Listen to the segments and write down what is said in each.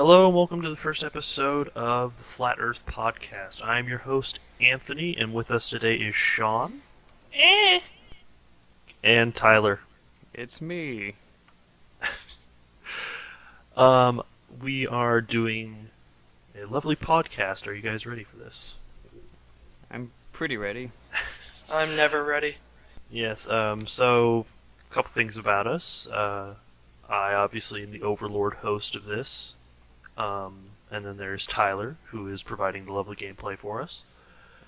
Hello and welcome to the first episode of the Flat Earth Podcast. I'm your host, Anthony, and with us today is Sean Eh. and Tyler. It's me. We are doing a lovely podcast. Are you guys ready for this? I'm pretty ready. I'm never ready. Yes, so a couple things about us. I obviously am the overlord host of this. And then there's Tyler, who is providing the lovely gameplay for us.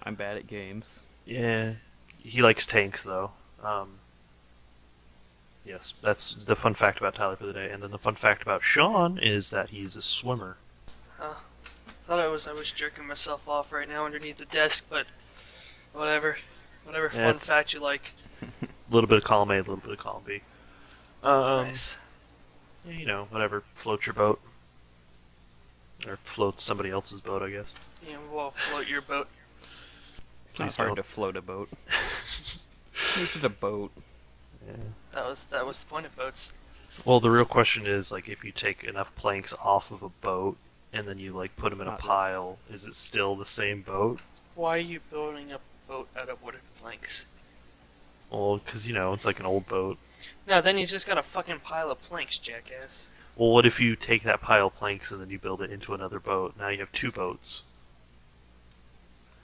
I'm bad at games. Yeah, he likes tanks, though. Yes, that's the fun fact about Tyler for the day. And then the fun fact about Sean is that he's a swimmer. Thought I was jerking myself off right now underneath the desk, but whatever. Whatever Yeah, fun fact you like. A little bit of column A, a little bit of column B. Nice. Yeah, you know, whatever floats your boat. Or floats somebody else's boat, I guess. Yeah, we'll float your boat. It's not Please hard don't. to float a boat. It's just a boat. Yeah. That was the point of boats. Well, the real question is, like, if you take enough planks off of a boat and then you, like, put them in a Not this. pile, is it still the same boat? Why are you building a boat out of wooden planks? Well, because, you know, it's like an old boat. No, then you just got a fucking pile of planks, jackass. Well, what if you take that pile of planks and then you build it into another boat? Now you have two boats.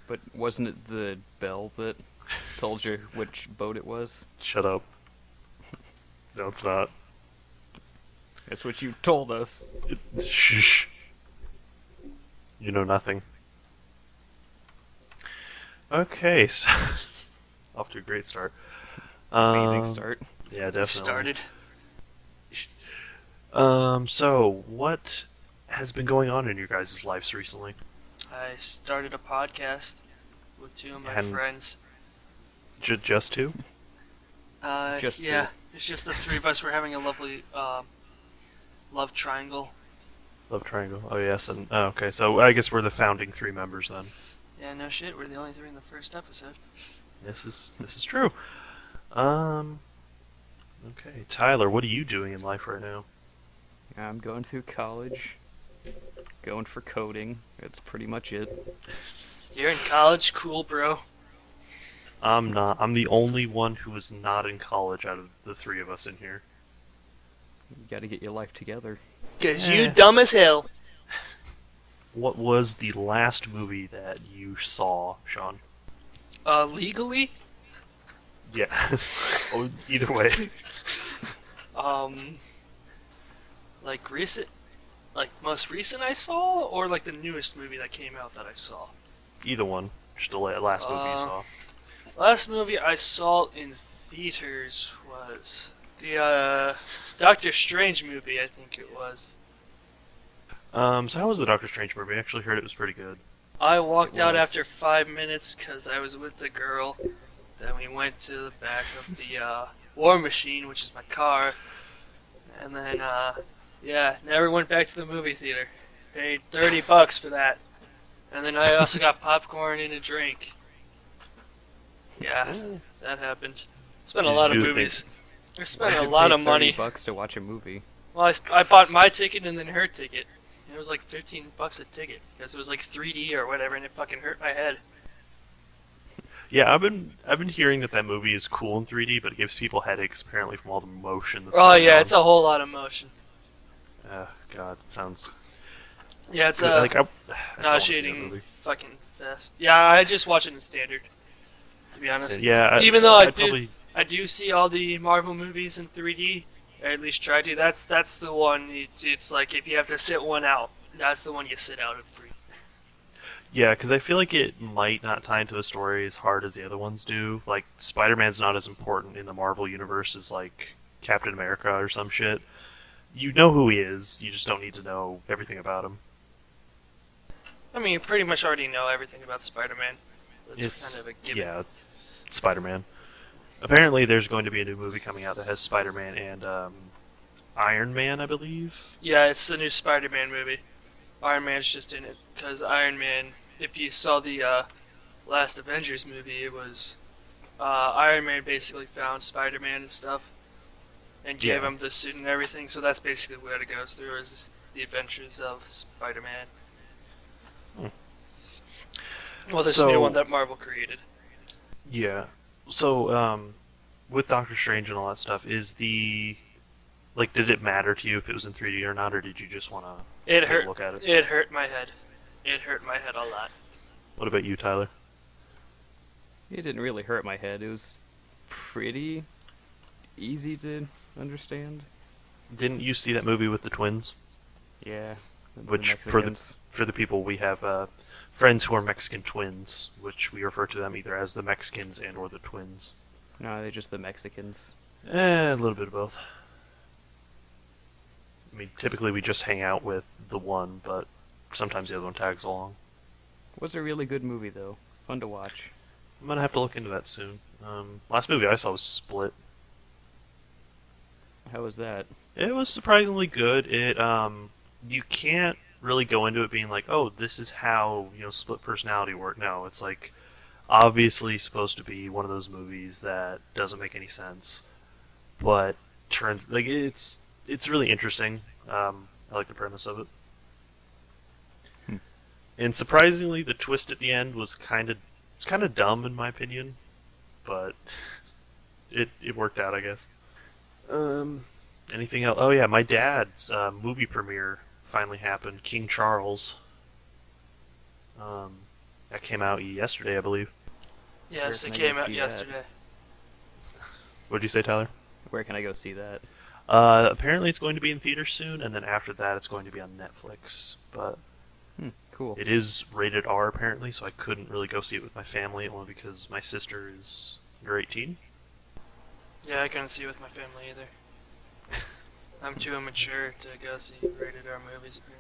But wasn't it the bell that told you which boat it was? Shut up. No, it's not. That's what you told us. Shh. You know nothing. Okay, so off to a great start. Amazing start. Yeah, We've definitely. started. So what has been going on in your guys' lives recently? I started a podcast with two of my And- friends. Just two? Just yeah, two. it's just the three of us. We're having a lovely love triangle. Love Triangle. Oh yes, and okay. So I guess we're the founding three members then. Yeah, no shit. We're the only three in the first episode. This is true. Okay, Tyler, what are you doing in life right now? I'm going through college. Going for coding. That's pretty much it. You're in college, cool, bro. I'm not. I'm the only one who is not in college out of the three of us in here. You gotta get your life together. Cause Eh. you dumb as hell. What was the last movie that you saw, Sean? Legally, Yeah. Oh, either way. like most recent I saw, or like the newest movie that came out that I saw. Either one. Just the last movie you saw. Last movie I saw in theaters was the Doctor Strange movie. I think it was. So how was the Doctor Strange movie? I actually heard it was pretty good. I walked It out was. after 5 minutes because I was with the girl. Then we went to the back of the War Machine, which is my car. And then, yeah, never went back to the movie theater. Paid $30 for that. And then I also got popcorn and a drink. Yeah, that happened. Spent a Did lot of you movies. I spent Why'd a you lot pay of money. $30 to watch a movie. Well, I bought my ticket and then her ticket. It was like $15 a ticket because it was like 3D or whatever, and it fucking hurt my head. Yeah, I've been hearing that movie is cool in 3D, but it gives people headaches apparently from all the motion that's Oh going yeah, on. it's a whole lot of motion. God, it sounds Yeah, it's good. a Like I still wanna see that nauseating movie. fucking fest. Yeah, I just watch it in standard. To be honest, Yeah, even though I probably do see all the Marvel movies in 3D. Or at least try to. That's the one. It's like if you have to sit one out, that's the one you sit out in 3D. yeah, because I feel like it might not tie into the story as hard as the other ones do. Like Spider-Man's not as important in the Marvel universe as like Captain America or some shit. You know who he is. You just don't need to know everything about him. I mean, you pretty much already know everything about Spider-Man. That's It's kind of a given. yeah, Spider-Man. Apparently, there's going to be a new movie coming out that has Spider-Man and Iron Man, I believe. Yeah, it's the new Spider-Man movie. Iron Man's just in it because Iron Man. If you saw the last Avengers movie, it was Iron Man basically found Spider-Man and stuff, and gave Yeah. him the suit and everything. So that's basically what it goes through. Is The Adventures of Spider-Man. Hmm. Well, this So- new one that Marvel created. Yeah. So, with Doctor Strange and all that stuff, did it matter to you if it was in 3D or not, or did you just want to It take hurt. a look at it? It hurt my head. It hurt my head a lot. What about you, Tyler? It didn't really hurt my head. It was pretty easy to understand. Didn't you see that movie with the twins? Yeah. Which, for the people, we have friends who are Mexican twins, which we refer to them either as the Mexicans and or the twins. No, they're just the Mexicans. A little bit of both. I mean, typically we just hang out with the one, but sometimes the other one tags along. Was a really good movie though. Fun to watch. I'm gonna have to look into that soon. Last movie I saw was Split. How was that? It was surprisingly good. You can't really go into it being like, oh, this is how, split personality work. No, it's like, obviously supposed to be one of those movies that doesn't make any sense, but it's really interesting. I like the premise of it. And surprisingly, the twist at the end was kind of dumb in my opinion, but it worked out, I guess. Anything else? Oh yeah, my dad's movie premiere finally happened. King Charles. That came out yesterday, I believe. Yes, Where it can I came go out see that? yesterday. What did you say, Tyler? Where can I go see that? Apparently it's going to be in theaters soon, and then after that it's going to be on Netflix. But Cool. it is rated R apparently, so I couldn't really go see it with my family, only because my sister is under 18. Yeah, I couldn't see it with my family either. I'm too immature to go see rated R movies, apparently.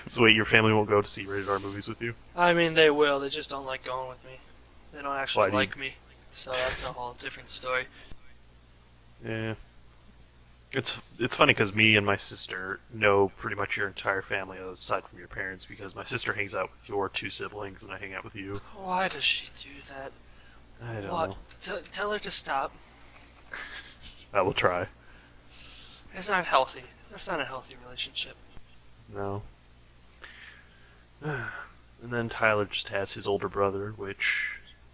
So wait, your family won't go to see rated R movies with you? I mean, they will. They just don't like going with me. They don't actually Why do you- like me. So that's a whole different story. Yeah. It's funny because me and my sister know pretty much your entire family aside from your parents, because my sister hangs out with your two siblings and I hang out with you. Why does she do that? I don't What? know. Tell her to stop. I will try. It's not healthy. That's not a healthy relationship. No. And then Tyler just has his older brother, which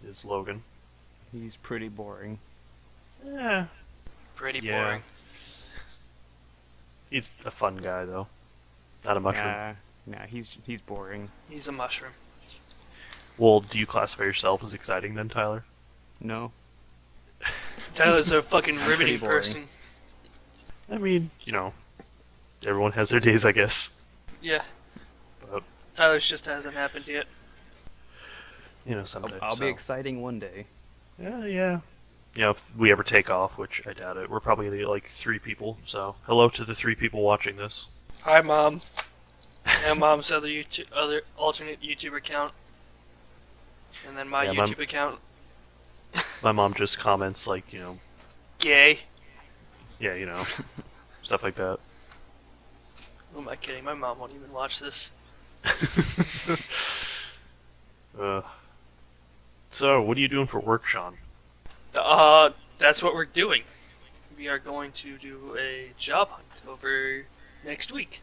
is Logan. He's pretty boring. Yeah. Pretty Yeah. boring. He's a fun guy, though. Not a mushroom. Nah, he's boring. He's a mushroom. Well, do you classify yourself as exciting then, Tyler? No. Tyler's a fucking I'm riveting pretty boring. person. I mean, everyone has their days, I guess. Yeah. But, Tyler's just hasn't happened yet. someday. I'll so. be exciting one day. Yeah. If we ever take off, which I doubt it, we're probably gonna get like 3 people. So, hello to the 3 people watching this. Hi, Mom. And Mom's other alternate YouTube account. And then my Yeah, YouTube account. My mom just comments like, Gay. yeah, stuff like that. Who am I kidding? My mom won't even watch this. So, what are you doing for work, Sean? That's what we're doing. We are going to do a job hunt over next week.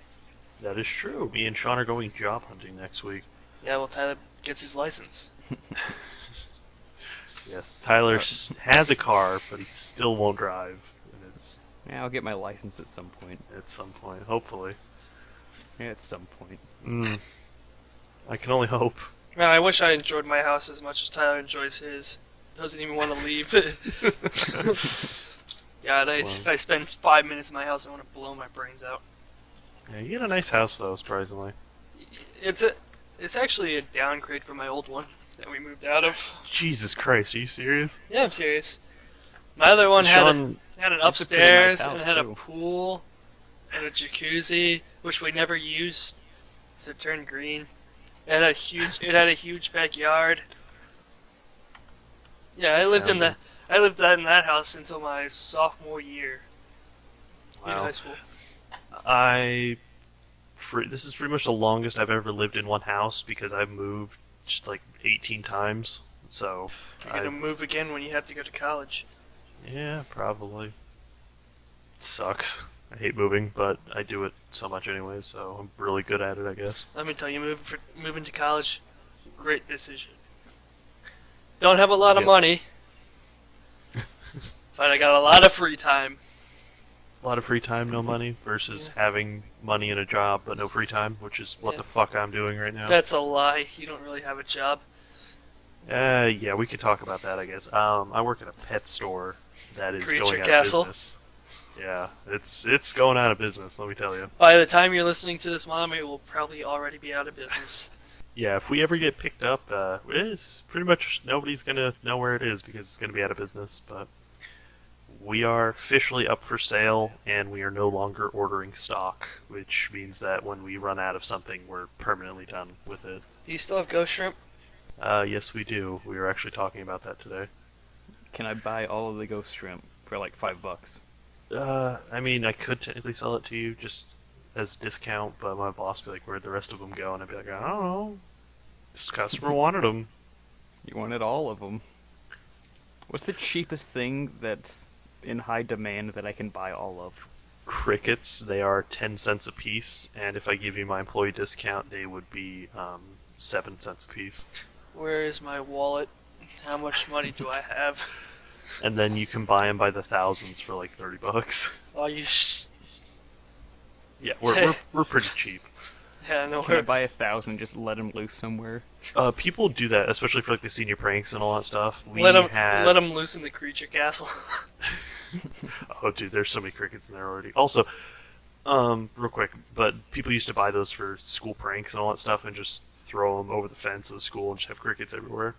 That is true. Me and Sean are going job hunting next week. Yeah, well, Tyler gets his license. Yes, Tyler has a car, but he still won't drive. And it's Yeah, I'll get my license at some point. at some point, hopefully. Yeah, at some point. I can only hope. Man, I wish I enjoyed my house as much as Tyler enjoys his. Doesn't even want to leave. God, if I spend 5 minutes in my house, I want to blow my brains out. Yeah, you get a nice house, though, surprisingly. It's actually a downgrade from my old one that we moved out of. Jesus Christ, are you serious? Yeah, I'm serious. My other one had Sean, an It's a pretty upstairs nice and house, had a too. pool and a jacuzzi, which we never used, so it turned green. It had a huge backyard. Yeah, I lived in that house until my sophomore year in Wow. high school. This is pretty much the longest I've ever lived in one house because I've moved just like 18 times. So, You're gonna move again when you have to go to college. yeah, probably. Sucks. I hate moving, but I do it so much anyway, so I'm really good at it, I guess. Let me tell you, moving to college, great decision. Don't have a lot of Yep. money, but I got a lot of free time. A lot of free time, no money, versus Yeah. having money and a job but no free time, which is what Yeah. the fuck I'm doing right now. That's a lie. You don't really have a job. Yeah, we could talk about that, I guess. I work at a pet store that is Creature going out Castle. of business. Yeah, it's going out of business, let me tell you. By the time you're listening to this, Mom, it will probably already be out of business. Yeah, if we ever get picked up, it's pretty much nobody's gonna know where it is because it's gonna be out of business. But we are officially up for sale, and we are no longer ordering stock, which means that when we run out of something, we're permanently done with it. Do you still have ghost shrimp? Yes, we do. We were actually talking about that today. Can I buy all of the ghost shrimp for like $5? I mean, I could technically sell it to you just as discount, but my boss would be like, "Where'd the rest of them go?" And I'd be like, "I don't know. This customer wanted them." You wanted all of them. What's the cheapest thing that's in high demand that I can buy all of? Crickets, they are 10 cents a piece, and if I give you my employee discount, they would be 7 cents a piece. Where is my wallet? How much money do I have? And then you can buy them by the thousands for like $30. Oh, you Yeah, we're pretty cheap. Yeah, no, Can I buy 1,000? Just let them loose somewhere. People do that, especially for like the senior pranks and all that stuff. We let had... them loose in the creature castle. Oh, dude, there's so many crickets in there already. Also, real quick, but people used to buy those for school pranks and all that stuff, and just throw them over the fence of the school and just have crickets everywhere.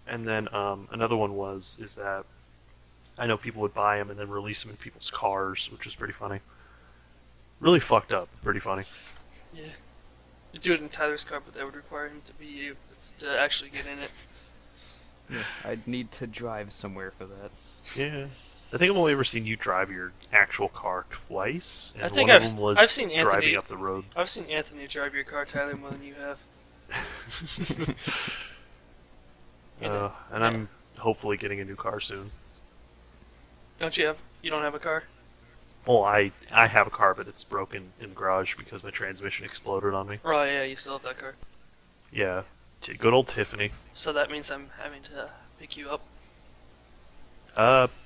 And then another one is that I know people would buy them and then release them in people's cars, which was pretty funny. Really fucked up, pretty funny. Yeah. You do it in Tyler's car, but that would require him to actually get in it. Yeah. I'd need to drive somewhere for that. Yeah. I think I've only ever seen you drive your actual car twice, and I think one of them was I've seen Anthony driving up the road. I've seen Anthony drive your car, Tyler, more than you have. And I'm hopefully getting a new car soon. You don't have a car? Well, I have a car, but it's broken in the garage because my transmission exploded on me. Oh yeah, you still have that car. Yeah, good old Tiffany. So that means I'm having to pick you up.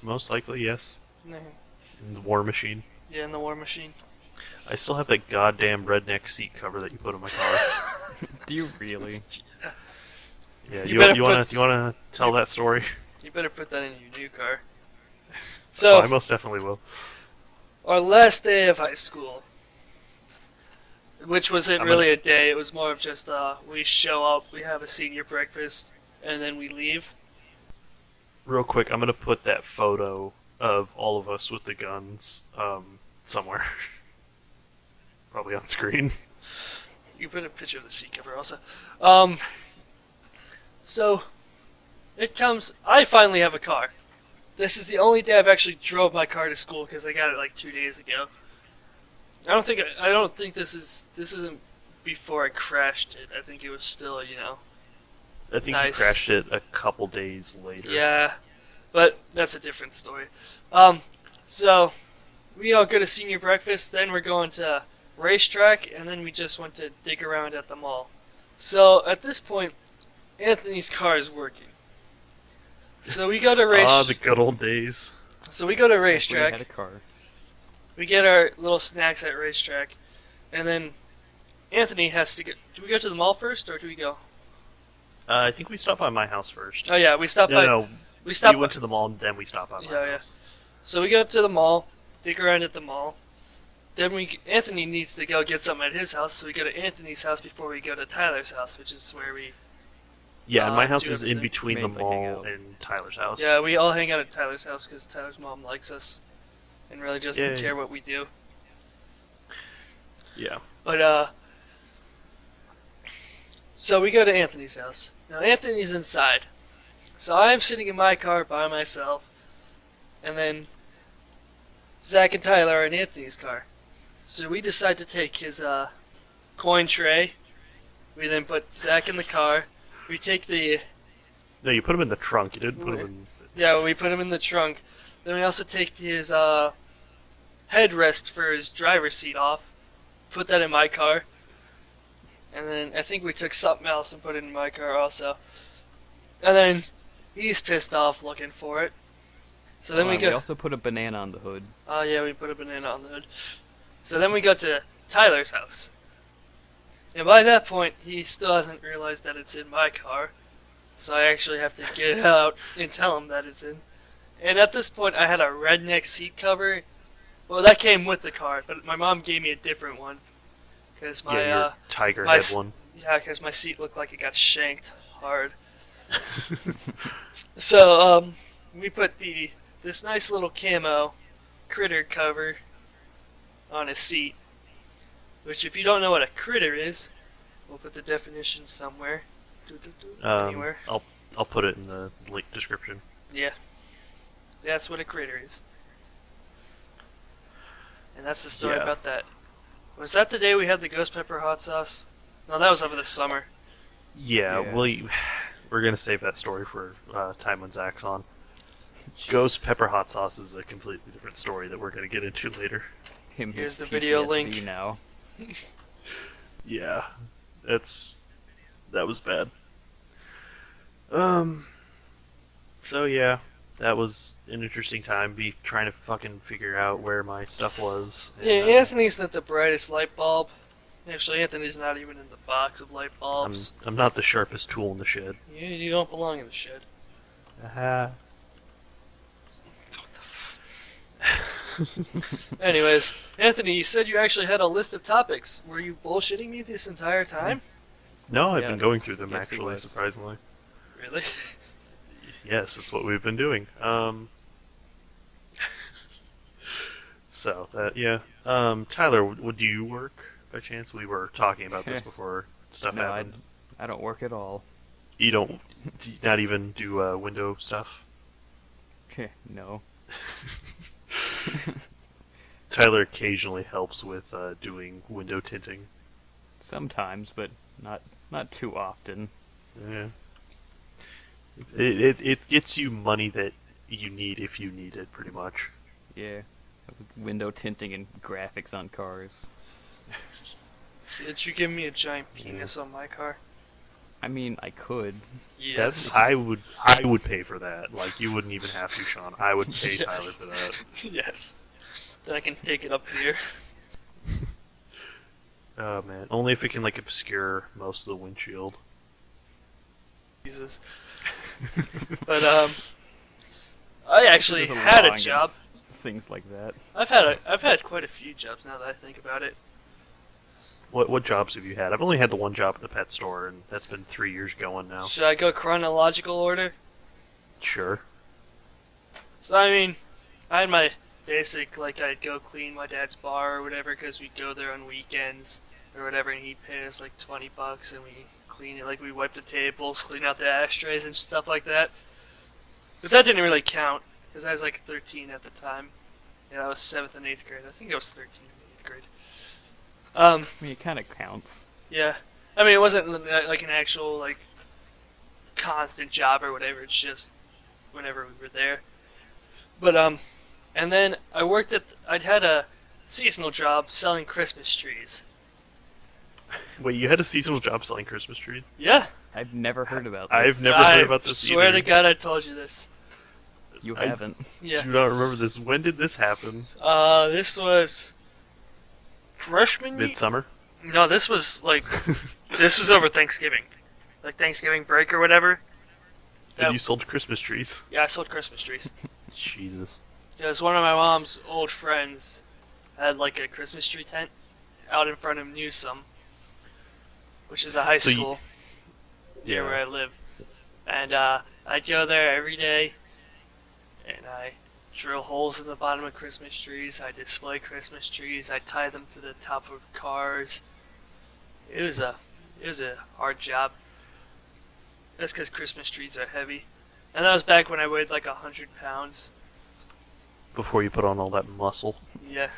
Most likely, yes. Yeah, In the War Machine. in the war machine. I still have that goddamn redneck seat cover that you put on my car. Do you really? Yeah, You you better wanna tell that story? You better put that in your new car. Oh, So, I most definitely will. our last day of high school, which wasn't I'm really a day, it was more of just we show up, we have a senior breakfast, and then we leave. Real quick, I'm gonna put that photo of all of us with the guns somewhere. Probably on screen. You put a picture of the seat cover also. So, it comes, I finally have a car. This is the only day I've actually drove my car to school because I got it like 2 days ago. I don't think this isn't before I crashed it. I think it was still, I think Nice. you crashed it a couple days later. Yeah, but that's a different story. So we all go to senior breakfast, then we're going to racetrack, and then we just went to dig around at the mall. So at this point, Anthony's car is working. So we go to Ah, the good old days. So we go to We had a racetrack. car. We get our little snacks at racetrack, and then Anthony has to go. Do we go to the mall first, or do we go? I think we stopped by my house first. Oh yeah, we stopped by. No, We stopped. we went to the mall and then we stopped by my Yeah, yeah. house. So we go to the mall, dig around at the mall. Then Anthony needs to go get something at his house, so we go to Anthony's house before we go to Tyler's house, which is where we. Yeah, and my house do is in everything. between the Mainly hang mall out. and Tyler's house. Yeah, we all hang out at Tyler's house because Tyler's mom likes us, and really doesn't Yay. care what we do. Yeah. But so we go to Anthony's house. Now Anthony's inside, so I'm sitting in my car by myself, and then Zach and Tyler are in Anthony's car. So we decide to take his coin tray. We then put Zach in the car. We take the No, you put him in the trunk. You didn't put him in... we put him in the trunk. Then we also take his headrest for his driver's seat off, put that in my car, and then I think we took something else and put it in my car also. And then he's pissed off looking for it. So then we We go. also put a banana on the hood. Oh yeah, we put a banana on the hood. So then we go to Tyler's house. And by that point, he still hasn't realized that it's in my car. So I actually have to get out and tell him that it's in. And at this point, I had a redneck seat cover. Well, that came with the car, but my mom gave me a different one. Because my, Yeah, your tiger my head s- one. yeah, because my seat looked like it got shanked hard. So, we put this nice little camo critter cover on his seat. Which, if you don't know what a critter is, we'll put the definition somewhere. Anywhere. I'll put it in the link description. Yeah. That's what a critter is. And that's the story Yeah. about that. Was that the day we had the ghost pepper hot sauce? No, that was over the summer. Yeah, Yeah. we're gonna save that story for time when Zach's on. Ghost pepper hot sauce is a completely different story that we're gonna get into later. Him Here's his the video PTSD link. now. Yeah, that was bad. So yeah, that was an interesting time. Be trying to fucking figure out where my stuff was. Yeah, and, Anthony's not the brightest light bulb. Actually, Anthony's not even in the box of light bulbs. I'm not the sharpest tool in the shed. You don't belong in the shed. Aha. Anyways, Anthony, you said you actually had a list of topics. Were you bullshitting me this entire time? No, I've been Yes. going through them Yes, he actually, was. surprisingly. Really? Yes, that's what we've been doing. Yeah. Tyler, do you work by chance? We were talking about this before stuff No, happened. I don't work at all. You don't, do you not even do window stuff? No. Tyler occasionally helps with doing window tinting. Sometimes, but not too often. Yeah. It gets you money that you need if you need it, pretty much. Yeah. Window tinting and graphics on cars. Did you give me a giant penis on my car? I mean, I could. Yes. I would pay for that. Like, you wouldn't even have to, Sean. I would pay Tyler Yes. for that. Yes. Then I can take it up here. Oh man, only if it can like obscure most of the windshield. Jesus. But I actually There's had law a job. against things like that. I've had quite a few jobs now that I think about it. What jobs have you had? I've only had the one job at the pet store, and that's been 3 years going now. Should I go chronological order? Sure. So I mean, I had my basic, like, I'd go clean my dad's bar or whatever because we'd go there on weekends or whatever, and he'd pay us like $20 and we clean it, like we wipe the tables, clean out the ashtrays and stuff like that. But that didn't really count because I was like 13 at the time. Yeah, I was 7th and 8th grade. I think I was 13 in 8th grade. I mean, it kind of counts. Yeah. I mean, it wasn't like an actual, like, constant job or whatever. It's just whenever we were there. But, and then I'd had a seasonal job selling Christmas trees. Wait, you had a seasonal job selling Christmas trees? Yeah. I've never heard about this. I've never heard about this I swear either. to God I told you this. You I- haven't. Yeah. Do not remember this. When did this happen? This was freshman year? Midsummer? No, this was like, this was over Thanksgiving. Like Thanksgiving break or whatever. And That- you sold Christmas trees? Yeah, I sold Christmas trees. Jesus. Yeah, it was one of my mom's old friends had like a Christmas tree tent out in front of Newsome, which is a high So you- school near where I live. And I'd go there every day, and I drill holes in the bottom of Christmas trees. I display Christmas trees. I tie them to the top of cars. It was a hard job. That's because Christmas trees are heavy. And that was back when I weighed like 100 pounds. Before you put on all that muscle. Yeah.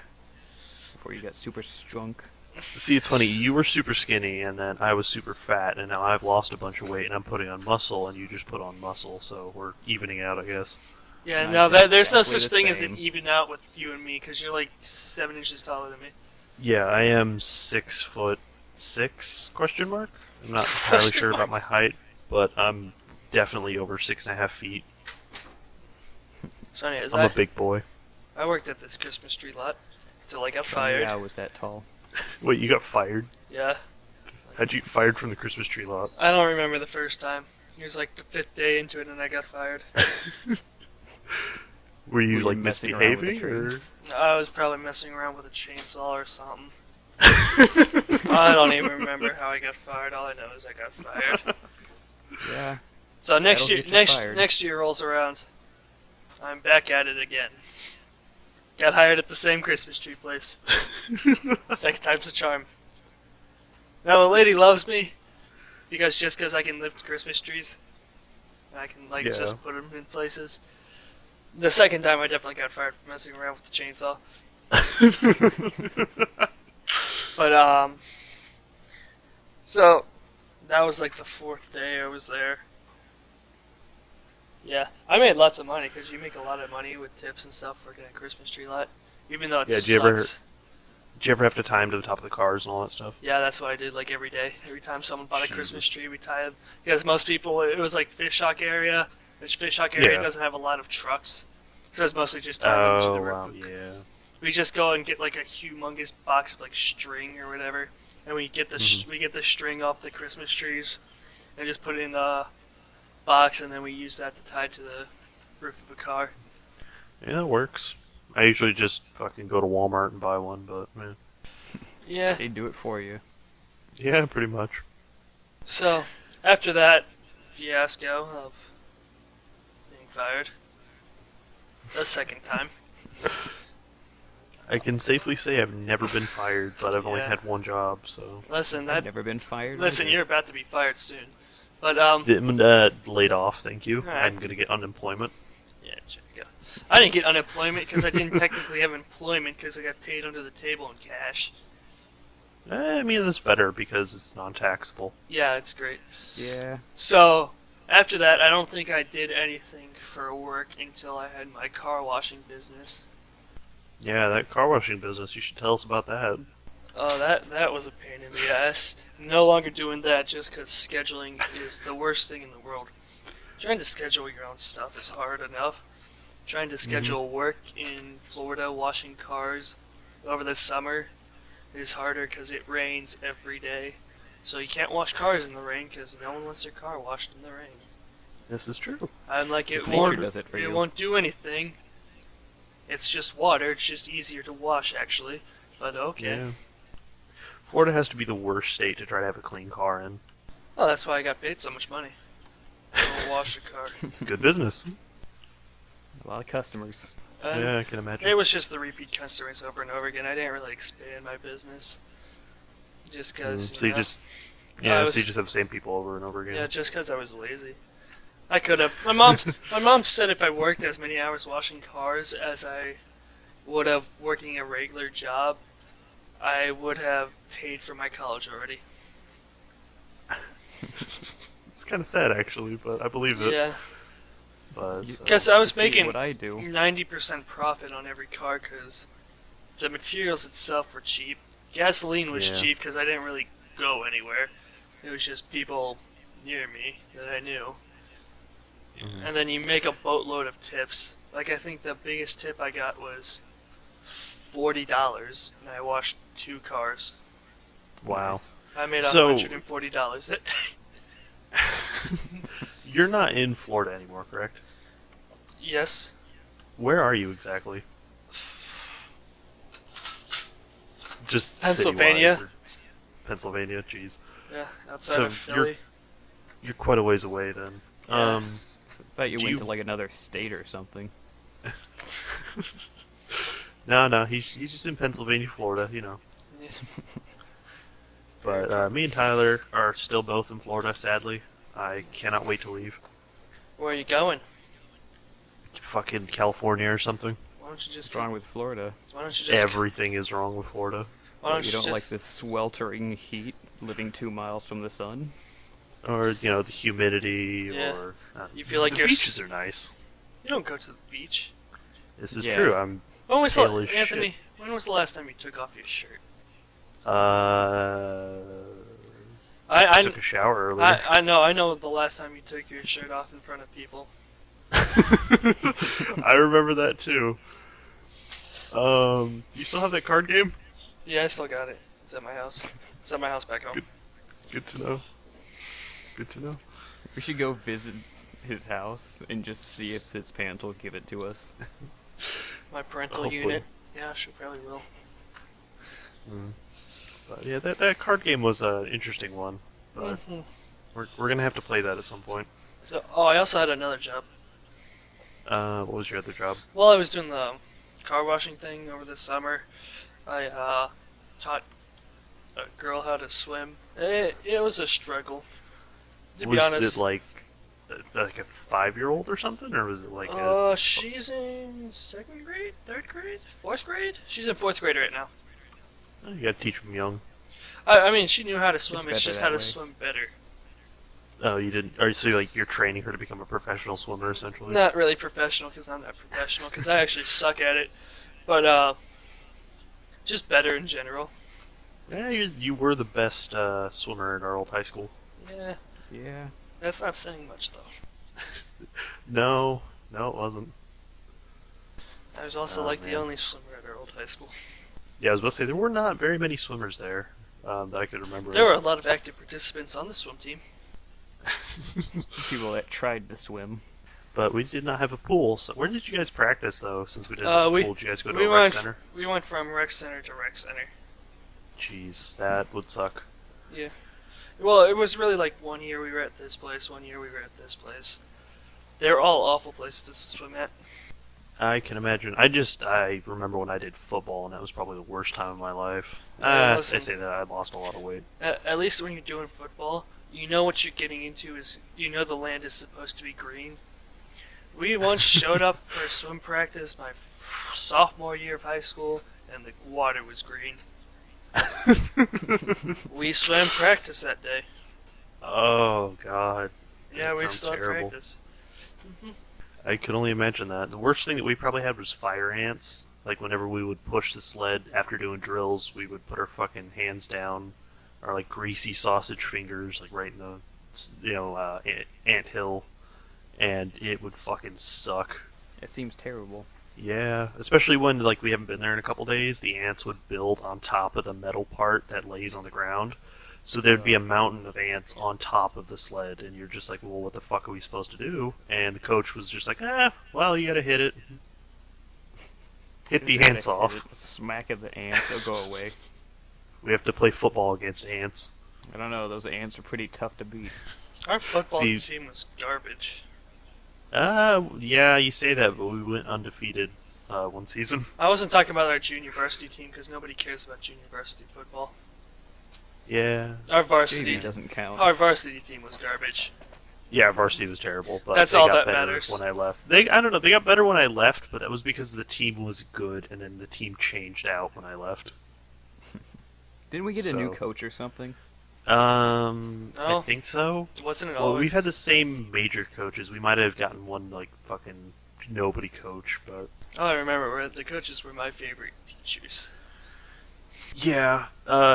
Before you got super strunk. See, it's funny. You were super skinny, and then I was super fat, and now I've lost a bunch of weight, and I'm putting on muscle, and you just put on muscle, so we're evening out, I guess. Yeah, I'm no, there's no exactly such the thing as an same. even out with you and me because you're like 7 inches taller than me. Yeah, I am 6'6" question mark. I'm not entirely Question sure mark. about my height, but I'm definitely over 6.5 feet. So anyways, I'm a big boy. I worked at this Christmas tree lot till I got Funny fired. I was that tall. Wait, you got fired? Yeah, How'd you get fired from the Christmas tree lot? I don't remember the first time. It was like the 5th day into it, and I got fired. Were you Were you like messing around with the misbehaving, tree? or? I was probably messing around with a chainsaw or something. I don't even remember how I got fired. All I know is I got fired. Yeah. So next That'll year, get you fired. next year rolls around. I'm back at it again. Got hired at the same Christmas tree place. Second time's a charm. Now the lady loves me because just because I can lift Christmas trees, I can like Yeah. just put them in places. The second time I definitely got fired for messing around with the chainsaw. But so that was like the 4th day I was there. Yeah, I made lots of money because you make a lot of money with tips and stuff working at a Christmas tree lot. Even though it Yeah, sucks. did you ever- Did you ever have to tie them to the top of the cars and all that stuff? Yeah, that's what I did like every day. Every time someone bought a Jesus. Christmas tree, we tie them. Because most people, it was like Fish Hawk area, which Fish Hawk area Yeah. doesn't have a lot of trucks. So it's mostly just tying them to Oh, the wow, roof. yeah. We just go and get like a humongous box of like string or whatever, and we get the we get the string off the Christmas trees, and just put it in the box, and then we use that to tie to the roof of a car. Yeah, it works. I usually just fucking go to Walmart and buy one, but man. Yeah. They do it for you. Yeah, pretty much. So after that fiasco of being fired, the second time. I can safely say I've never been fired, but I've only Yeah. had one job, so. Listen, I've that never been fired. listen, either. you're about to be fired soon. But Laid off, thank you. Alright. I'm gonna get unemployment. yeah, check it out. I didn't get unemployment because I didn't technically have employment because I got paid under the table in cash. I mean, that's better because it's non-taxable. Yeah, it's great. Yeah. So after that, I don't think I did anything for work until I had my car washing business. Yeah, that car washing business, you should tell us about that. Oh, that was a pain in the ass. No longer doing that just because scheduling is the worst thing in the world. Trying to schedule your own stuff is hard enough. Trying to schedule work in Florida washing cars over the summer is harder because it rains every day. So you can't wash cars in the rain because no one wants their car washed in the rain. This is true. I'm like, it Nature won't, does it for it you. won't do anything. It's just water. It's just easier to wash, actually. But okay. Yeah. Florida has to be the worst state to try to have a clean car in. Oh, that's why I got paid so much money. To wash a car. It's good business. A lot of customers. And Yeah, I can imagine. It was just the repeat customers over and over again. I didn't really expand my business. Just because. So you just, I yeah, was- so you just have the same people over and over again. Yeah, just because I was lazy. I could have. My mom said if I worked as many hours washing cars as I would have working a regular job, I would have paid for my college already. It's kind of sad actually, but I believe it. Yeah, But because I was See making what I do. 90% profit on every car because the materials itself were cheap. Gasoline was Yeah. cheap because I didn't really go anywhere. It was just people near me that I knew. Mhm. And then you make a boatload of tips. Like I think the biggest tip I got was $40, and I washed 2 cars. Wow. Nice. I made So- $140 that day. You're not in Florida anymore, correct? Yes. Where are you exactly? Just Pennsylvania. city-wise, or Pennsylvania, jeez. Yeah, outside So of Philly. You're quite a ways away then. Yeah. I thought you Do went you- to like another state or something. No, he's just in Pennsylvania, Florida, you know. Yeah. But me and Tyler are still both in Florida, sadly. I cannot wait to leave. Where are you going? Fucking California or something. Why don't you just What's wrong with Florida? Why don't you just Everything is wrong with Florida. Why don't you don't just, like the sweltering heat, living 2 miles from the sun? Or, the humidity, Yeah. or... You feel like the you're beaches are nice. You don't go to the beach. This is Yeah. true. I'm When was Pale as shit. Anthony? When was the last time you took off your shirt? I took a shower earlier. I know the last time you took your shirt off in front of people. I remember that too. Do you still have that card game? Yeah, I still got it. It's at my house. It's at my house back home. Good to know. Good to know. We should go visit his house and just see if his parents will give it to us. My parental Hopefully. unit. Yeah, she probably will. But yeah, that card game was an interesting one. But Mhm. we're gonna have to play that at some point. So, I also had another job. What was your other job? While I was doing the car washing thing over the summer, I taught a girl how to swim. It was a struggle. To be Was honest. it like a 5-year-old or something, or was it like She's in 2nd grade, 3rd grade, 4th grade? She's in 4th grade right now. you gotta teach them young? I mean, she knew how to swim, it's better just that how to way. swim better. Oh, you didn't? So like you're training her to become a professional swimmer, essentially? Not really professional, because I'm not professional, because I actually suck at it. But, just better in general. Yeah, you were the best swimmer in our old high school. Yeah, Yeah. that's not saying much, though. No, it wasn't. I was also Oh, like the man. only swimmer at our old high school. Yeah, I was about to say there were not very many swimmers there that I could remember. There were a lot of active participants on the swim team. People that tried to swim. But we did not have a pool. So where did you guys practice though? Since we didn't have a we- pool, did you guys go to we a rec went center? We went from rec center to rec center. Jeez, that would suck. Well, it was really like 1 year we were at this place, 1 year we were at this place. They're all awful places to swim at. I can imagine. I remember when I did football, and that was probably the worst time of my life. Yeah, I listen. say that I lost a lot of weight. At least when you're doing football, you know what you're getting into is, you know the land is supposed to be green. We once showed up for swim practice my sophomore year of high school, and the water was green. We swam practice that day. Oh God, Yeah, That we sounds still had terrible. practice. I could only imagine that. The worst thing that we probably had was fire ants. Like whenever we would push the sled after doing drills, we would put our fucking hands down, our like greasy sausage fingers, like right in the ant hill, and it would fucking suck. It seems terrible. Yeah, especially when like we haven't been there in a couple days, the ants would build on top of the metal part that lays on the ground. So there'd be a mountain of ants on top of the sled, and you're just like, well, what the fuck are we supposed to do? And the coach was just like, well, you gotta hit it. Hit the Just ants gotta hit off. it, Smack at the ants, they'll go away. We have to play football against ants. I don't know, those ants are pretty tough to beat. Our football See- team was garbage. Yeah, you say that, but we went undefeated one season. I wasn't talking about our junior varsity team because nobody cares about junior varsity football. Yeah, Our varsity, JV doesn't count. our varsity team was garbage. yeah, varsity was terrible, but That's they all got that better matters. when I left. I don't know, they got better when I left, but that was because the team was good, and then the team changed out when I left. Didn't we get a new So- coach or something? I No. think so. Wasn't it Well, always? we've had the same major coaches. We might have gotten one like fucking nobody coach, but All I remember were the coaches were my favorite teachers. yeah,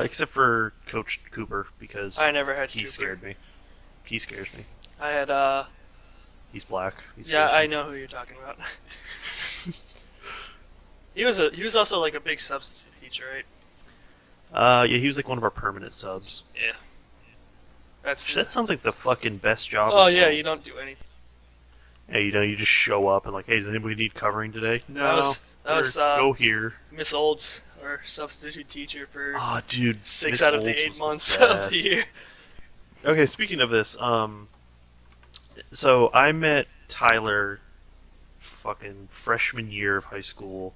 except for Coach Cooper because I never had he Cooper. scared me. He scares me. I had He's black. He yeah, scares I me. know who you're talking about. He was also like a big substitute teacher, right? Yeah, he was like one of our permanent subs. Yeah. That's That sounds like the fucking best job. Oh in the yeah, world. you don't do anything. Yeah, you just show up and like, hey, does anybody need covering today? No. That was Or, go here. Miss Olds, our substitute teacher for Oh, dude. 6 Miss out of the Olds 8 was months the of the best. year. Okay, speaking of this, so I met Tyler fucking freshman year of high school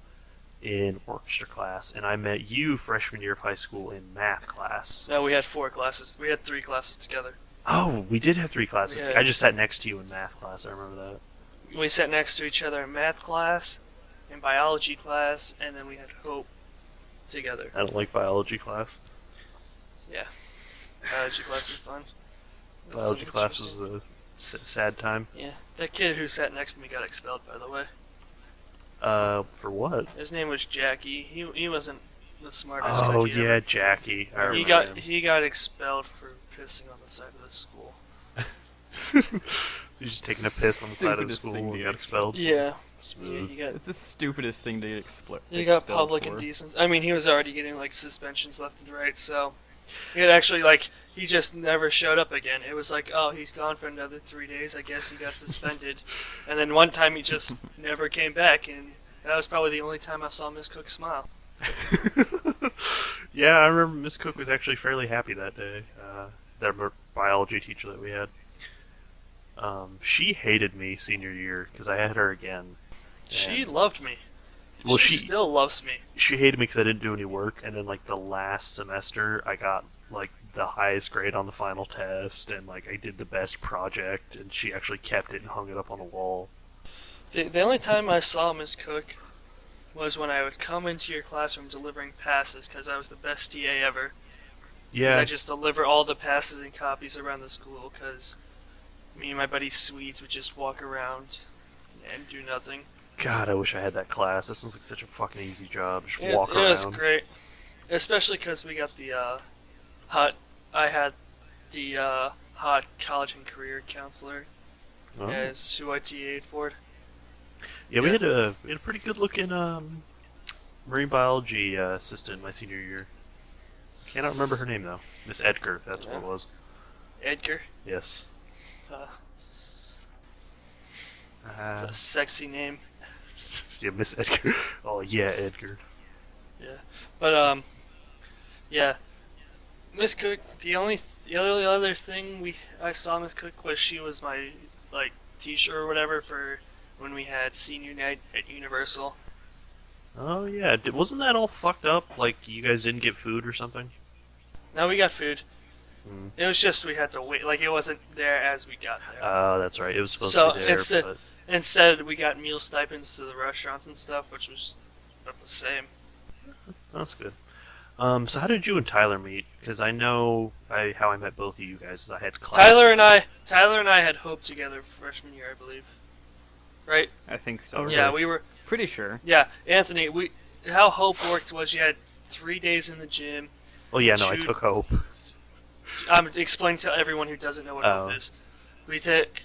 in orchestra class, and I met you freshman year of high school in math class. No, we had 4 classes. We had 3 classes together. Oh, we did have 3 classes. Yeah. I just sat next to you in math class. I remember that. We sat next to each other in math class, in biology class, and then we had Hope together. I don't like biology class. Biology class was fun. That's Biology so class was interesting. the sad time. Yeah, that kid who sat next to me got expelled, by the way. For what? His name was Jackie. He wasn't the smartest Oh cookie yeah, ever. Jackie. I remember him. He got expelled for pissing on the side of the school. So you're just taking a piss on the side of the Stupidest school thing and to you get got expelled? Yeah, Smooth. he got It's the stupidest thing to get he got expelled public for. indecency. I mean, he was already getting like suspensions left and right, so he had actually like he just never showed up again. It was like, oh, he's gone for another 3 days. I guess he got suspended, and then one time he just never came back, and that was probably the only time I saw Miss Cook smile. Yeah, I remember Miss Cook was actually fairly happy that day. That biology teacher that we had. She hated me senior year because I had her again. She And- loved me. Well, she she- still loves me. She hated me because I didn't do any work, and then like the last semester, I got like the highest grade on the final test, and like I did the best project, and she actually kept it and hung it up on the wall. The only time I saw Miss Cook was when I would come into your classroom delivering passes because I was the best TA ever. 'Cause Yeah, I just deliver all the passes and copies around the school because me and my buddy Swedes would just walk around and do nothing. God, I wish I had that class. That sounds like such a fucking easy job. Just It walk around. was great, especially because we got the hot. I had the hot college and career counselor Oh. as who I TA'd for. Yeah, we Yeah. had a pretty good looking marine biology assistant my senior year. Cannot remember her name though. Miss Edgar, that's what it was. Edgar. Yes. Uh, it's Uh, a sexy name. yeah, Miss Edgar. Oh yeah, Edgar. But yeah, Miss Cook. The only other thing I saw Miss Cook was she was my like teacher or whatever for when we had senior night at Universal. Oh yeah, wasn't that all fucked up? Like you guys didn't get food or something? Now we got food. Hmm. It was just we had to wait. Like it wasn't there as we got there. Oh, that's right. It was supposed So, to be there, instead- but Instead, we got meal stipends to the restaurants and stuff, which was not the same. that's good. So how did you and Tyler meet? Because I know how I met both of you guys. Is I had class. Tyler and I had Hope together freshman year, I believe. Right? I think so. Oh, really? Yeah, we were. Pretty sure. Yeah, Anthony. How Hope worked was you had 3 days in the gym. Oh yeah, no, I Shoot. took Hope. I'm explaining to everyone who doesn't know what Oh. Hope is. We took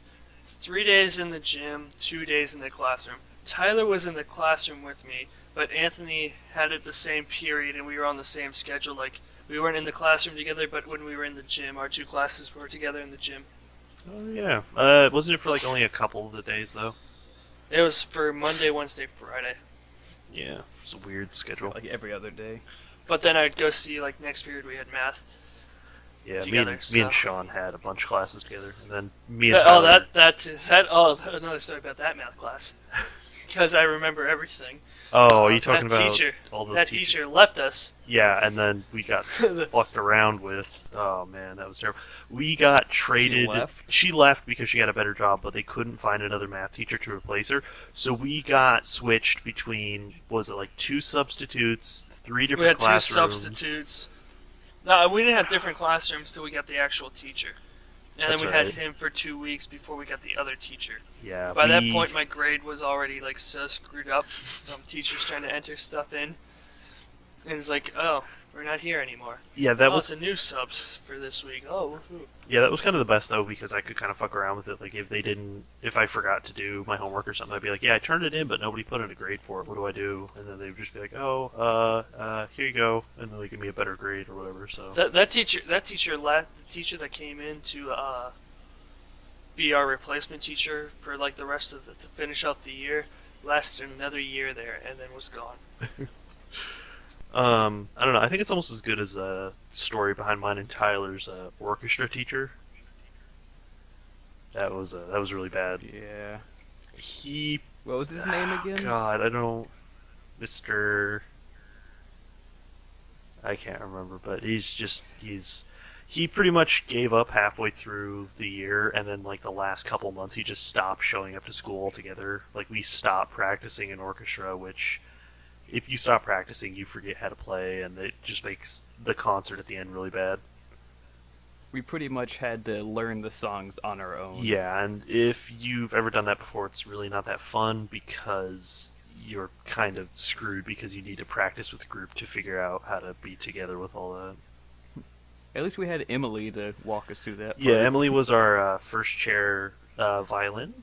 3 days in the gym, 2 days in the classroom. Tyler was in the classroom with me, but Anthony had it the same period, and we were on the same schedule. Like we weren't in the classroom together, but when we were in the gym, our 2 classes were together in the gym. Oh yeah. Wasn't it for like only a couple of the days though? It was for Monday, Wednesday, Friday. Yeah, it's a weird schedule. Like every other day. But then I'd go see like next period we had math. Yeah, together, me so- and Sean had a bunch of classes together, and then me and That, Tyler. another story about that math class. Because I remember everything. Oh, are you that talking about teacher, all those that teachers? teacher left us. Yeah, and then we got fucked around with. Oh man, that was terrible. We got traded. left? She left because she had a better job, but they couldn't find another math teacher to replace her. So we got switched between. Was it like 2 substitutes, 3 We different had 2 classrooms? substitutes. No, we didn't have different classrooms till we got the actual teacher. And That's then we right. had him for 2 weeks before we got the other teacher. Yeah. By that we- point, my grade was already like so screwed up. Teachers trying to enter stuff in, and it's like, oh, we're not here anymore. Yeah, that Oh, was. it's a new subs for this week. Oh, woohoo. Yeah, that was kind of the best though because I could kind of fuck around with it. Like if I forgot to do my homework or something, I'd be like, yeah, I turned it in, but nobody put in a grade for it. What do I do? And then they would just be like, oh, here you go, and then they give me a better grade or whatever. So The teacher that came in to be our replacement teacher for like the rest of to finish out the year, lasted another year there and then was gone. I don't know. I think it's almost as good as a story behind mine and Tyler's orchestra teacher. That was really bad. Yeah. He What was his name again? God, I don't, Mr. I can't remember, but he pretty much gave up halfway through the year, and then like the last couple months, he just stopped showing up to school altogether. Like we stopped practicing in orchestra, which if you stop practicing, you forget how to play, and it just makes the concert at the end really bad. We pretty much had to learn the songs on our own. Yeah, and if you've ever done that before, it's really not that fun because you're kind of screwed because you need to practice with the group to figure out how to be together with all that. At least we had Emily to walk us through that. Yeah, part. Emily was our first chair violin.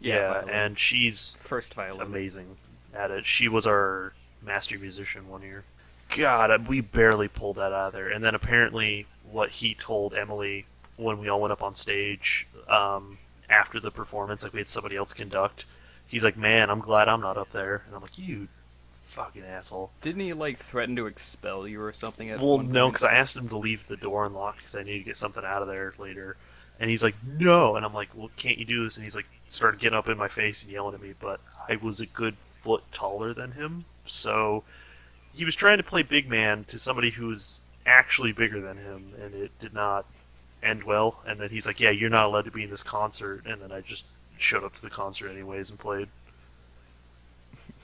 Yeah, violin. and she's First violin. amazing at it. She was our master musician one year. God, we barely pulled that out of there. And then apparently, what he told Emily when we all went up on stage after the performance, like we had somebody else conduct, he's like, "Man, I'm glad I'm not up there." And I'm like, "You fucking asshole." Didn't he like threaten to expel you or something? At Well, one no, point? because I asked him to leave the door unlocked because I needed to get something out of there later. And he's like, "No," and I'm like, "Well, can't you do this?" And he's like, started getting up in my face and yelling at me, but I was a good foot taller than him, so he was trying to play big man to somebody who was actually bigger than him, and it did not end well. And then he's like, "Yeah, you're not allowed to be in this concert," and then I just showed up to the concert anyways and played.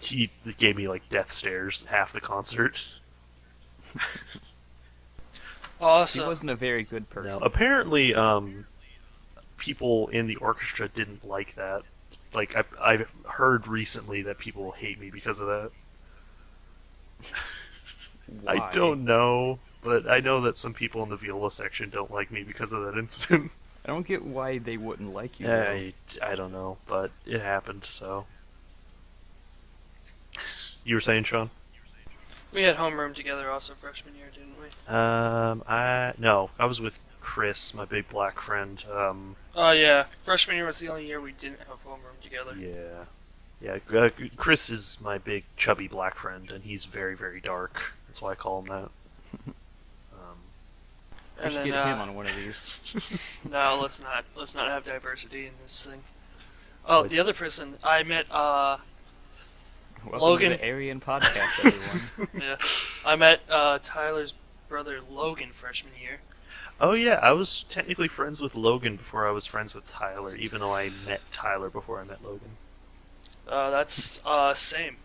He gave me like death stares half the concert. He Also, wasn't a very good person. No, apparently, people in the orchestra didn't like that. Like I've heard recently that people hate me because of that. Why? I don't know, but I know that some people in the viola section don't like me because of that incident. I don't get why they wouldn't like you. though. I don't know, but it happened. So you were saying, Sean? we had homeroom together also freshman year, didn't we? I was with Chris, my big black friend. Oh yeah, freshman year was the only year we didn't have homeroom together. Yeah. Chris is my big chubby black friend, and he's very, very dark. That's why I call him that. We And should then get him on one of these. no, let's not have diversity in this thing. Oh, the other person I met, Welcome Logan. to the Aryan Podcast, everyone. yeah, I met Tyler's brother Logan freshman year. Oh yeah, I was technically friends with Logan before I was friends with Tyler, even though I met Tyler before I met Logan. That's same.